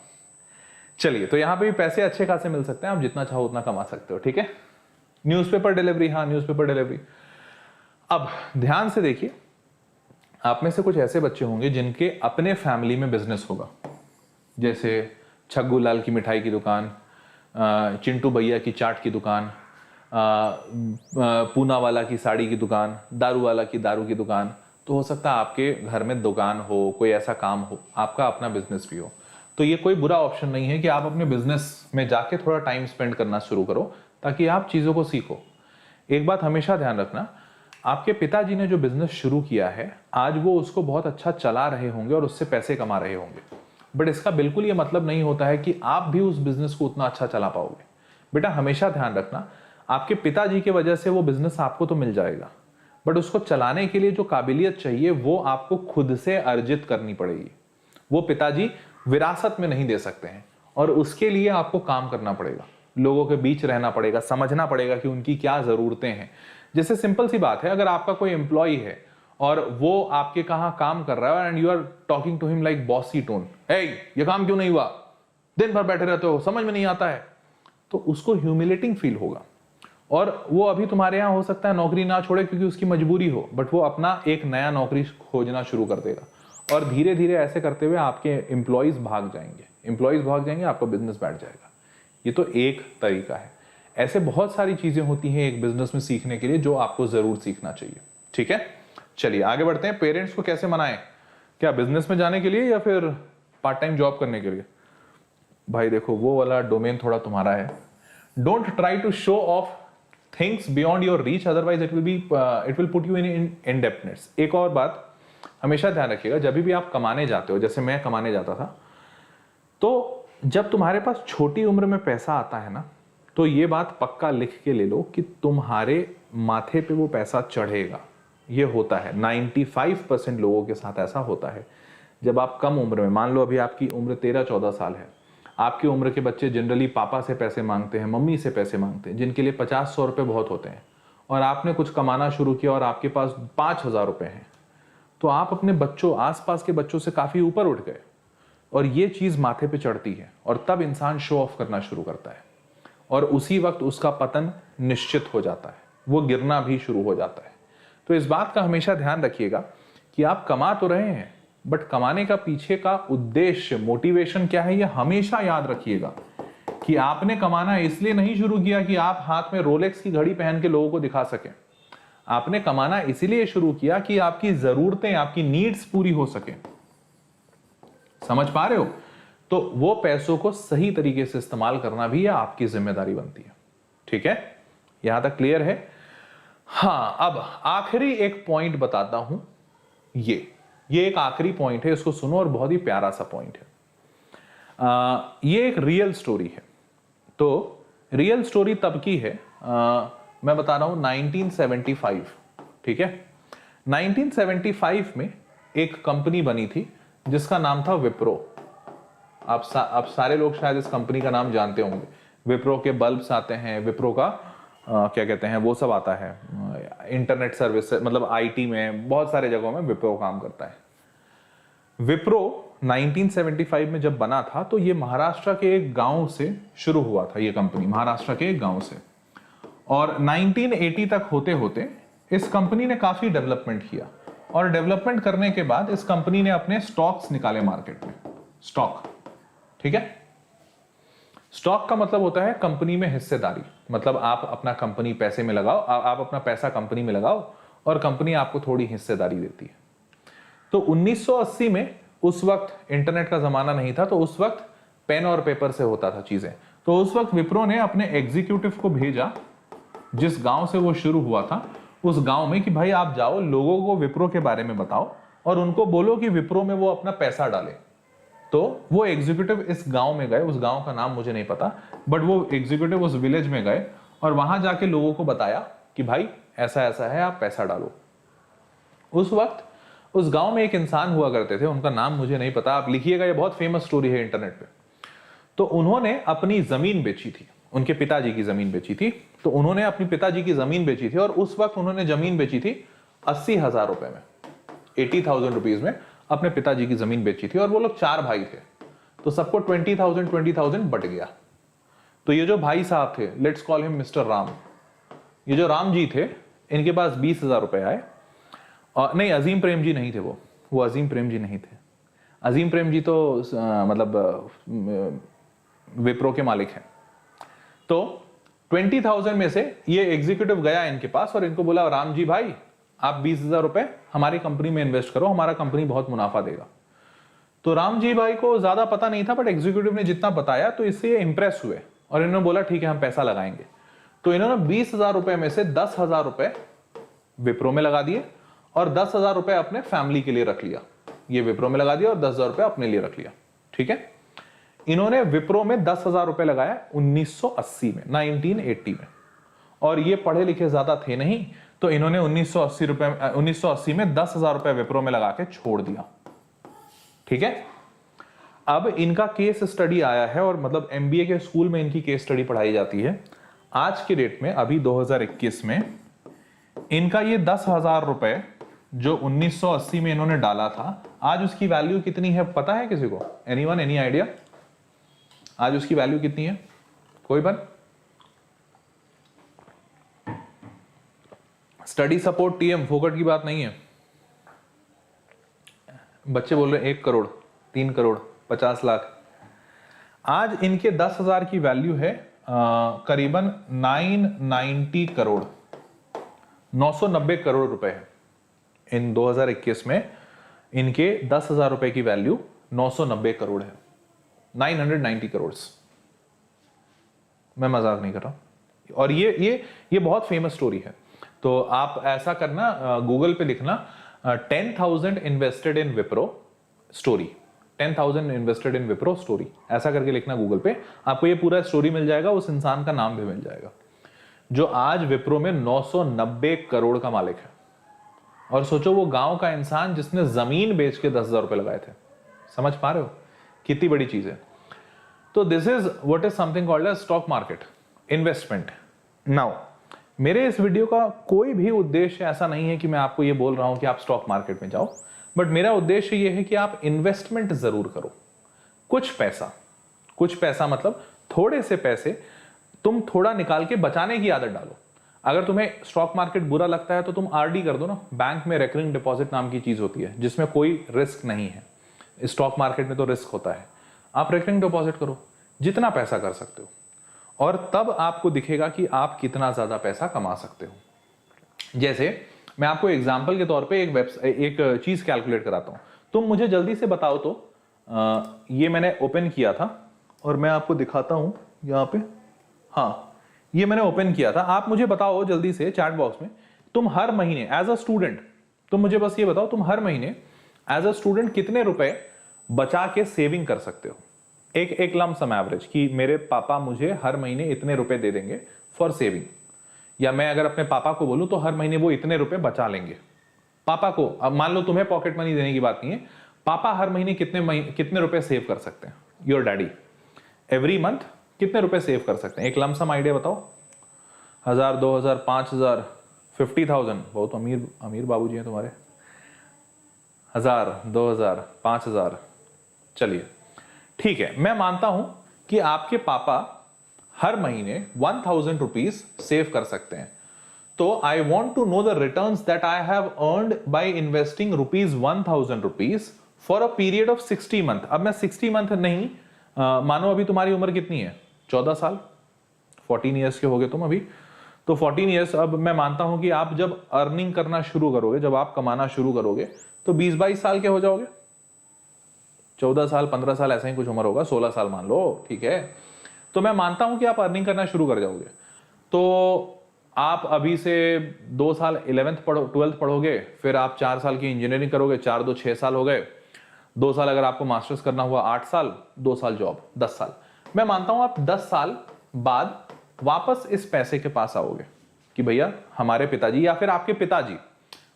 चलिए, तो यहां पे भी पैसे अच्छे खासे मिल सकते हैं, आप जितना चाहो उतना कमा सकते हो, ठीक है। न्यूज़पेपर डिलीवरी, हाँ न्यूज़पेपर डिलीवरी। अब ध्यान से देखिए, आप में से कुछ ऐसे बच्चे होंगे जिनके अपने फैमिली में बिजनेस होगा, जैसे छग्गू लाल की मिठाई की दुकान, चिंटू भैया की चाट की दुकान, पूना वाला की साड़ी की दुकान, दारू वाला की दारू की दुकान। तो हो सकता है आपके घर में दुकान हो, कोई ऐसा काम हो, आपका अपना बिजनेस भी हो। तो ये कोई बुरा ऑप्शन नहीं है कि आप अपने बिजनेस में जाके थोड़ा टाइम स्पेंड करना शुरू करो, ताकि आप चीज़ों को सीखो। एक बात हमेशा ध्यान रखना, आपके पिताजी ने जो बिजनेस शुरू किया है, आज वो उसको बहुत अच्छा चला रहे होंगे और उससे पैसे कमा रहे होंगे, बट इसका बिल्कुल ये मतलब नहीं होता है कि आप भी उस बिजनेस को उतना अच्छा चला पाओगे। बेटा हमेशा ध्यान रखना, आपके पिताजी की वजह से वो बिजनेस आपको तो मिल जाएगा, बट उसको चलाने के लिए जो काबिलियत चाहिए वो आपको खुद से अर्जित करनी पड़ेगी। वो पिताजी विरासत में नहीं दे सकते हैं, और उसके लिए आपको काम करना पड़ेगा, लोगों के बीच रहना पड़ेगा, समझना पड़ेगा कि उनकी क्या जरूरतें हैं। जैसे सिंपल सी बात है, अगर आपका कोई एम्प्लॉय है और वो आपके कहाँ काम कर रहा है and you are talking to him like bossy tone, hey ये काम क्यों नहीं हुआ, दिन भर बैठे रहते हो, समझ में नहीं आता है, तो उसको ह्यूमिलेटिंग फील होगा। और वो अभी तुम्हारे यहाँ हो सकता है नौकरी ना छोड़े क्योंकि उसकी मजबूरी हो, बट वो अपना एक नया नौकरी खोजना शुरू कर देगा, और धीरे धीरे ऐसे करते हुए आपके एम्प्लॉयज भाग जाएंगे, आपका बिजनेस बैठ जाएगा। ये तो एक तरीका है। ऐसे बहुत सारी चीजें होती हैं एक बिजनेस में सीखने के लिए, जो आपको जरूर सीखना चाहिए, ठीक है। चलिए आगे बढ़ते हैं। पेरेंट्स को कैसे मनाएं, क्या बिजनेस में जाने के लिए या फिर पार्ट टाइम जॉब करने के लिए? भाई देखो, वो वाला डोमेन थोड़ा तुम्हारा है। Don't try to show off things beyond your reach, otherwise it will put you in indepthness. एक और बात हमेशा ध्यान रखिएगा, जब भी आप कमाने जाते हो, जैसे मैं कमाने जाता था, तो जब तुम्हारे पास छोटी उम्र में पैसा आता है ना, तो ये बात पक्का लिख के ले लो कि तुम्हारे माथे पे वो पैसा चढ़ेगा। ये होता है 95% लोगों के साथ ऐसा होता है। जब आप कम उम्र में, मान लो अभी आपकी उम्र 13-14 साल है, आपकी उम्र के बच्चे जनरली पापा से पैसे मांगते हैं, मम्मी से पैसे मांगते हैं, जिनके लिए 50-100 रुपये बहुत होते हैं, और आपने कुछ कमाना शुरू किया और आपके पास 5,000 रुपये हैं, तो आप अपने बच्चों, आसपास के बच्चों से काफ़ी ऊपर उठ गए, और ये चीज़ माथे पे चढ़ती है, और तब इंसान शो ऑफ करना शुरू करता है, और उसी वक्त उसका पतन निश्चित हो जाता है, वो गिरना भी शुरू हो जाता है। तो इस बात का हमेशा ध्यान रखिएगा कि आप कमा तो रहे हैं, बट कमाने का पीछे का उद्देश्य, मोटिवेशन क्या है, ये हमेशा याद रखिएगा कि आपने कमाना इसलिए नहीं शुरू किया कि आप हाथ में रोलेक्स की घड़ी पहन के लोगों को दिखा सकें। आपने कमाना इसलिए शुरू किया कि आपकी जरूरतें, आपकी नीड्स पूरी हो सके। समझ पा रहे हो? तो वो पैसों को सही तरीके से इस्तेमाल करना भी आपकी जिम्मेदारी बनती है, ठीक है। यहां तक क्लियर है? हाँ, अब आखिरी एक पॉइंट बताता हूं। ये एक आखिरी पॉइंट है, इसको सुनो, और बहुत ही प्यारा सा पॉइंट है। ये एक रियल स्टोरी है। तो रियल स्टोरी तब की है, मैं बता रहा हूं 1975, ठीक है। 1975 में एक कंपनी बनी थी जिसका नाम था विप्रो। आप सारे लोग शायद इस कंपनी का नाम जानते होंगे। विप्रो के बल्ब्स आते हैं, विप्रो का क्या कहते हैं वो सब आता है, इंटरनेट सर्विस, मतलब आईटी में बहुत सारे जगहों में विप्रो काम करता है। विप्रो 1975 में जब बना था, तो ये महाराष्ट्र के एक गांव से शुरू हुआ था, ये कंपनी महाराष्ट्र के एक गांव से, और 1980 तक होते होते इस कंपनी ने काफी डेवलपमेंट किया, और डेवलपमेंट करने के बाद इस कंपनी ने अपने स्टॉक्स निकाले मार्केट में। स्टॉक, ठीक है। स्टॉक का मतलब होता है कंपनी में हिस्सेदारी, मतलब आप अपना कंपनी पैसे में लगाओ, आप अपना पैसा कंपनी में लगाओ और कंपनी आपको थोड़ी हिस्सेदारी देती है। तो 1980 में, उस वक्त इंटरनेट का जमाना नहीं था, तो उस वक्त पेन और पेपर से होता था चीजें। तो उस वक्त विप्रो ने अपने एग्जीक्यूटिव को भेजा, जिस गांव से वो शुरू हुआ था, उस गांव में, कि भाई आप जाओ, लोगों को विप्रो के बारे में बताओ और उनको बोलो कि विप्रो में वो अपना पैसा डाले। तो वो एग्जीक्यूटिव इस गांव में गए, उस गांव का नाम मुझे नहीं पता, बट वो एग्जीक्यूटिव उस विलेज में गए और वहां जाके लोगों को बताया कि भाई ऐसा ऐसा है, आप पैसा डालो। उस वक्त उस गांव में एक इंसान हुआ करते थे, उनका नाम मुझे नहीं पता, आप लिखिएगा, ये बहुत फेमस स्टोरी है इंटरनेट पे। तो उन्होंने अपनी जमीन बेची थी, उनके पिताजी की जमीन बेची थी। तो उन्होंने अपनी पिताजी की जमीन बेची थी और उस वक्त उन्होंने जमीन बेची थी 80,000 रुपए में, 80,000 रुपीज में अपने पिताजी की जमीन बेची थी। और वो लोग 4 भाई थे, तो सबको 20,000 बट गया। तो ये जो भाई साहब थे, let's call him mister Ram, ये जो राम जी थे, इनके पास 20,000 रुपए आए। और नहीं, अजीम प्रेम जी नहीं थे, वो अजीम प्रेम जी नहीं थे। अजीम प्रेम जी तो मतलब विप्रो के मालिक हैं। तो 20,000 में से ये एग्जीक्यूटिव गया इनके पास और इनको बोला, राम जी भाई आप 20,000 रुपए हमारी कंपनी में इन्वेस्ट करो, हमारा कंपनी बहुत मुनाफा देगा। तो राम जी भाई को ज्यादा पता नहीं था, बट एग्जीक्यूटिव ने जितना बताया तो इससे इंप्रेस हुए और इन्होंने बोला ठीक है हम पैसा लगाएंगे। तो इन्होंने 20,000 रुपए में से 10,000 रुपए विप्रो में लगा दिए और 10,000 रुपए अपने फैमिली के लिए रख लिया। ये विप्रो में लगा दिया और 10,000 रुपए अपने लिए रख लिया। ठीक है, इन्होंने विप्रो में 10,000 रुपए लगाया 1980 में, 1980 में। और ये पढ़े लिखे ज्यादा थे नहीं, तो इन्होंने 1980 में 10,000 रुपए विप्रो में लगा के छोड़ दिया। ठीक है, अब इनका केस स्टडी आया है और मतलब एमबीए के स्कूल में इनकी केस स्टडी पढ़ाई जाती है। आज के डेट में, अभी 2021 में, इनका ये 10,000 रुपए जो 1980 में इन्होंने डाला था, आज उसकी वैल्यू कितनी है पता है किसी को? Anyone, any idea? आज उसकी वैल्यू कितनी है? कोई बन? स्टडी सपोर्ट टीएम, फोकट की बात नहीं है। बच्चे बोल रहे 1 करोड़, 3 करोड़, 50 लाख। आज इनके 10,000 की वैल्यू है करीबन 990 करोड़, 990 करोड़ रुपए है। इन 2021 में इनके 10,000 रुपए की वैल्यू 990 करोड़ है, 990 करोड़। मैं मजाक नहीं कर रहा। और ये बहुत फेमस स्टोरी है। तो आप ऐसा करना, गूगल पे लिखना 10,000 invested in Wipro story, 10,000 invested in Wipro story, ऐसा करके लिखना गूगल पे, आपको ये पूरा स्टोरी मिल जाएगा, उस इंसान का नाम भी मिल जाएगा जो आज विप्रो में 990 करोड़ का मालिक है। और सोचो वो गांव का इंसान जिसने जमीन बेच के 10,000 रुपए लगाए थे। समझ पा रहे हो कितनी बड़ी चीज है? तो this is what is something called as stock market investment. Now मेरे इस वीडियो का कोई भी उद्देश्य ऐसा नहीं है कि मैं आपको ये बोल रहा हूं कि आप स्टॉक मार्केट में जाओ, बट मेरा उद्देश्य ये है कि आप इन्वेस्टमेंट जरूर करो। कुछ पैसा मतलब थोड़े से पैसे तुम थोड़ा निकाल के बचाने की आदत डालो। अगर तुम्हें स्टॉक मार्केट बुरा लगता है तो तुम आरडी कर दो ना। बैंक में रेकरिंग डिपॉजिट नाम की चीज होती है जिसमें कोई रिस्क नहीं है। स्टॉक मार्केट में तो रिस्क होता है। आप रेकरिंग डिपॉजिट करो जितना पैसा कर सकते हो, और तब आपको दिखेगा कि आप कितना ज्यादा पैसा कमा सकते हो। जैसे मैं आपको एग्जांपल के तौर पे एक चीज कैलकुलेट कराता हूं। तुम मुझे जल्दी से बताओ तो, ये मैंने ओपन किया था और मैं आपको दिखाता हूं यहां पे। हाँ, ये मैंने ओपन किया था। आप मुझे बताओ जल्दी से चैट बॉक्स में, तुम हर महीने एज अ स्टूडेंट, तुम मुझे बस ये बताओ, तुम हर महीने एज अ स्टूडेंट कितने रुपए बचा के सेविंग कर सकते हो? एक लम सम एवरेज, कि मेरे पापा मुझे हर महीने इतने रुपए दे देंगे फॉर सेविंग, या मैं अगर अपने पापा को बोलूं तो हर महीने वो इतने रुपए बचा लेंगे। पापा को, अब मान लो तुम्हें पॉकेट मनी देने की बात नहीं है, पापा हर महीने कितने रुपए सेव कर सकते हैं? योर डैडी एवरी मंथ कितने रुपए सेव कर सकते हैं? एक लमसम आइडिया बताओ। 1,000, 2,000, 5,000, 50,000। बहुत अमीर बाबूजी हैं तुम्हारे। 1,000, 2,000, 5,000। चलिए ठीक है, मैं मानता हूं कि आपके पापा हर महीने 1,000 रुपीज सेव कर सकते हैं। तो I want to know the returns that I have earned by investing ₹1,000 rupees for a period of 60 month. अब मैं 60 मंथ नहीं, मानो अभी तुम्हारी उम्र कितनी है? 14 साल, 14 ईयर्स के हो गए तुम अभी। तो 14 ईयर्स, अब मैं मानता हूं कि आप जब अर्निंग करना शुरू करोगे, जब आप कमाना शुरू करोगे, तो 20-22 साल के हो जाओगे। 14 साल, 15 साल ऐसा ही कुछ उम्र होगा, 16 साल मान लो, ठीक है। तो मैं मानता हूं कि आप अर्निंग करना शुरू कर जाओगे। तो आप अभी से 2 साल 11th 12th पढ़ोगे, फिर आप 4 साल की इंजीनियरिंग करोगे, 4 2 6 साल हो गए। 2 साल अगर आपको मास्टर्स करना हुआ, 8 साल, 2 साल जॉब, 10 साल। मैं मानता हूं आप 10 साल बाद वापस इस पैसे के पास आओगे कि भैया हमारे पिताजी या फिर आपके पिताजी,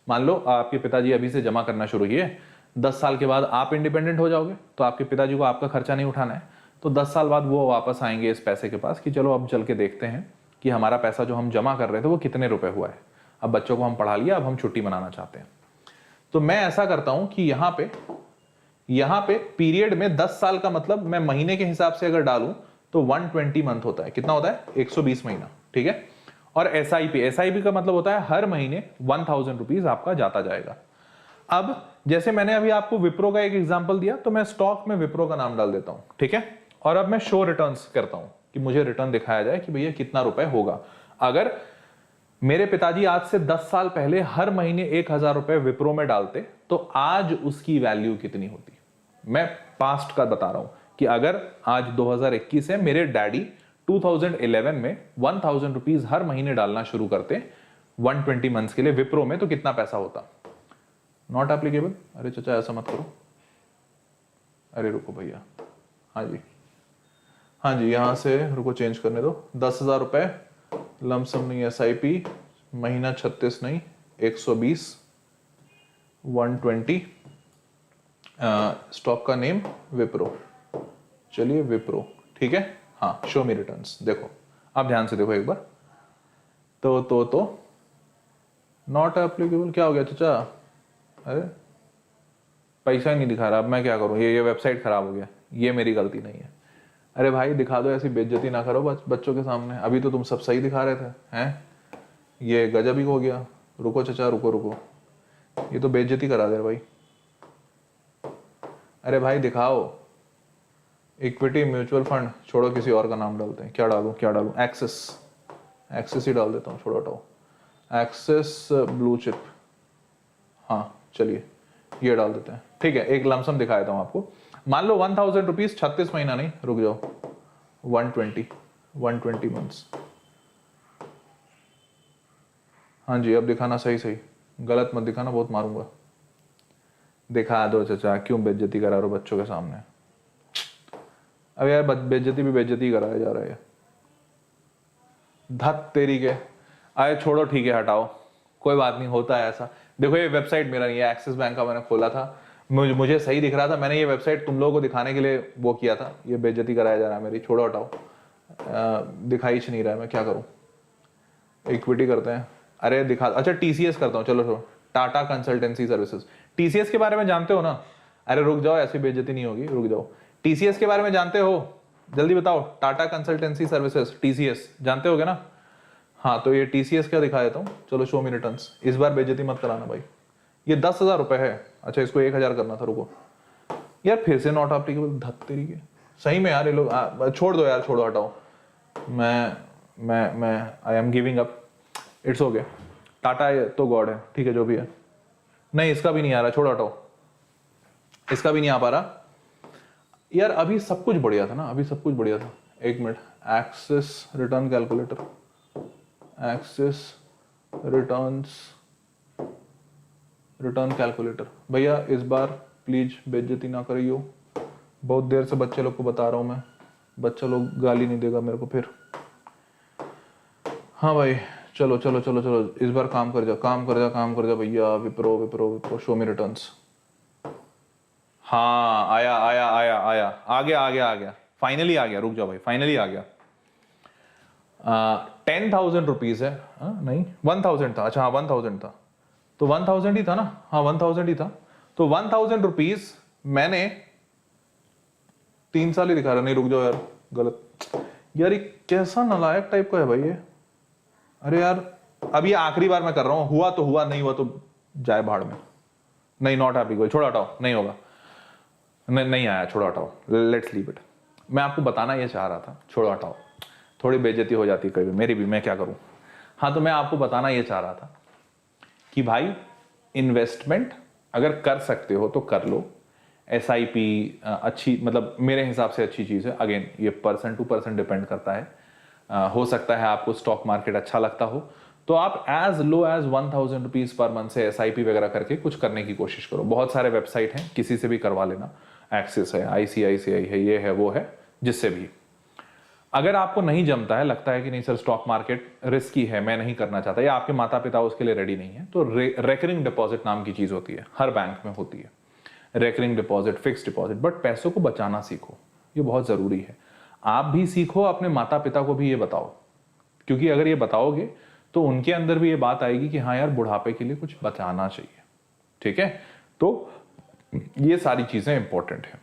मान लो आपके पिताजी अभी से जमा करना शुरू किए, 10 साल के बाद आप इंडिपेंडेंट हो जाओगे, तो आपके पिताजी को आपका खर्चा नहीं उठाना है, तो 10 साल बाद वो वापस आएंगे इस पैसे के पास कि चलो अब चल के देखते हैं कि हमारा पैसा जो हम जमा कर रहे थे वो कितने रुपए हुआ है। अब बच्चों को हम पढ़ा लिया, अब हम छुट्टी मनाना चाहते हैं। तो मैं ऐसा करता हूं कि यहां पे पीरियड में 10 साल का मतलब मैं महीने के हिसाब से अगर डालूं तो 120 मंथ होता है। कितना होता है? 120 महीना, ठीक है। और एसआईपी का मतलब होता है हर महीने 1000 रुपीज आपका जाता जाएगा। अब जैसे मैंने अभी आपको विप्रो का एक एग्जांपल दिया, तो मैं स्टॉक में विप्रो का नाम डाल देता हूं, ठीक है। और अब मैं शो रिटर्न्स करता हूं कि मुझे रिटर्न दिखाया जाए कि भैया कितना रुपए होगा। अगर मेरे पिताजी आज से 10 साल पहले हर महीने 1000 रुपए विप्रो में डालते तो आज उसकी वैल्यू कितनी होती। मैं पास्ट का बता रहा हूं कि अगर आज 2021 है, मेरे डैडी 2011 में 1000 रुपीज हर महीने डालना शुरू करते 120 मंथ्स के लिए विप्रो में, तो कितना पैसा होता। Not applicable. अरे चाचा ऐसा मत करो, अरे रुको भैया, हाँ जी यहां से रुको, चेंज करने दो। 10,000 रुपए लमसम नहीं, एसआईपी महीना 36 नहीं 120, 120, स्टॉक का नेम विप्रो। चलिए विप्रो, ठीक है। हाँ, शो मी रिटर्न्स। देखो आप ध्यान से देखो एक बार। तो नॉट एप्लीकेबल क्या हो गया चाचा? अरे पैसा ही नहीं दिखा रहा, अब मैं क्या करूं? ये वेबसाइट खराब हो गया, ये मेरी गलती नहीं है। अरे भाई दिखा दो, ऐसी बेइज्जती ना करो बच्चों के सामने। अभी तो तुम सब सही दिखा रहे थे, हैं? ये गजब ही हो गया। रुको चाचा, रुको, ये तो बेइज्जती करा दे भाई। अरे भाई दिखाओ, इक्विटी म्यूचुअल फंड छोड़ो, किसी और का नाम डालते हैं। क्या डालूं? एक्सिस ही डाल देता हूँ, छोड़ो हटाओ, एक्सिस ब्लू चिप। हाँ चलिए ये डाल देते हैं, ठीक है। एक लमसम दिखा देता हूँ आपको। मान लो 1000 रुपीज 36 महीना नहीं, रुक जाओ, 120 मंथ्स। हाँ जी अब दिखाना सही, गलत मत दिखाना, बहुत मारूंगा। दिखा दो चाचा, क्यों बेइज्जती करा रहे हो बच्चों के सामने? अब यार बेइज्जती कराया जा रहा है। धत तेरी के। आए छोड़ो, ठीक है हटाओ, कोई बात नहीं, होता है ऐसा। देखो ये वेबसाइट मेरा नहीं है, एक्सिस बैंक का मैंने खोला था, मुझे सही दिख रहा था, मैंने ये वेबसाइट तुम लोगों को दिखाने के लिए वो किया था। ये बेइज्जती कराया जा रहा है मेरी, छोड़ो हटाओ। दिखाई नहीं रहा है, मैं क्या करूं? इक्विटी करते हैं। अरे दिखा, अच्छा टीसीएस करता हूं, चलो टाटा कंसल्टेंसी सर्विसेज। टीसीएस के बारे में जानते हो ना? अरे रुक जाओ, ऐसी बेइज्जती नहीं होगी, रुक जाओ। टीसीएस के बारे में जानते हो? जल्दी बताओ। टाटा कंसल्टेंसी सर्विसेज, टीसीएस जानते होगे ना? हाँ तो ये टीसीएस का दिखा देता हूँ। चलो शो मी रिटर्न्स। इस बार बेइज्जती मत कराना भाई। ये 10,000 रुपए है, अच्छा इसको 1000 करना था, रुको यार, फिर से नॉट एप्लीकेबल। धत तेरी के, सही में यार ये लोग। छोड़ दो यार, छोड़ो हटाओ। मैं I am giving up, it's okay. Tata तो गॉड है, ठीक है जो भी है। नहीं इसका भी नहीं आ रहा, छोड़ो हटाओ, इसका भी नहीं आ पा रहा यार। अभी सब कुछ बढ़िया था ना, अभी सब कुछ बढ़िया था। एक minute, access return calculator, access return calculator. भैया इस बार प्लीज बेइज्जती ना करियो, बहुत देर से बच्चे लोग को बता रहा हूं मैं, बच्चा लोग गाली नहीं देगा मेरे को फिर। हाँ भाई चलो, इस बार काम कर जा भैया। विप्रो शो मी रिटर्न्स। हाँ आया, आ गया, फाइनली आ गया। रुक जाओ भाई, फाइनली आ गया। 10,000 रुपीज है, नहीं 1000 था। अच्छा हाँ 1000 था, तो 1000 ही था ना? हाँ 1000 ही था। तो 1000 रुपीज मैंने 3 साल ही दिखा रहा। नहीं रुक जाओ यार, गलत यार, ये कैसा नालायक टाइप का है भाई ये। अरे यार अब ये आखिरी बार मैं कर रहा हूं, हुआ तो हुआ, नहीं हुआ तो जाए भाड़ में। नहीं नॉट हैप्पी, कोई छोड़ा हटाओ, नहीं होगा, नहीं आया, छोड़ो हटाओ, लेट्स लीव इट। मैं आपको बताना ये चाह रहा था, छोड़ो हटाओ, थोड़ी बेइज्जती हो जाती है कभी मेरी भी, मैं क्या करूं। हाँ तो मैं आपको बताना ये चाह रहा था कि भाई इन्वेस्टमेंट अगर कर सकते हो तो कर लो। एसआईपी अच्छी, मतलब मेरे हिसाब से अच्छी चीज है। अगेन ये पर्सन टू पर्सन डिपेंड करता है। हो सकता है आपको स्टॉक मार्केट अच्छा लगता हो तो आप as low as 1000 rupees per month से SIP वगैरह करके कुछ करने की कोशिश करो। बहुत सारे वेबसाइट हैं, किसी से भी करवा लेना, एक्सिस है, ICICI है, ये है वो है, जिससे भी। अगर आपको नहीं जमता है, लगता है कि नहीं सर स्टॉक मार्केट रिस्की है, मैं नहीं करना चाहता, या आपके माता पिता उसके लिए रेडी नहीं है, तो रेकरिंग डिपॉजिट नाम की चीज होती है, हर बैंक में होती है, recurring deposit, fix deposit. But पैसों को बचाना सीखो, ये बहुत जरूरी है। आप भी सीखो, अपने माता पिता को भी ये बताओ, क्योंकि अगर ये बताओगे तो उनके अंदर भी ये बात आएगी कि हाँ यार बुढ़ापे के लिए कुछ बचाना चाहिए। ठीक है, तो ये सारी चीजें इंपॉर्टेंट है।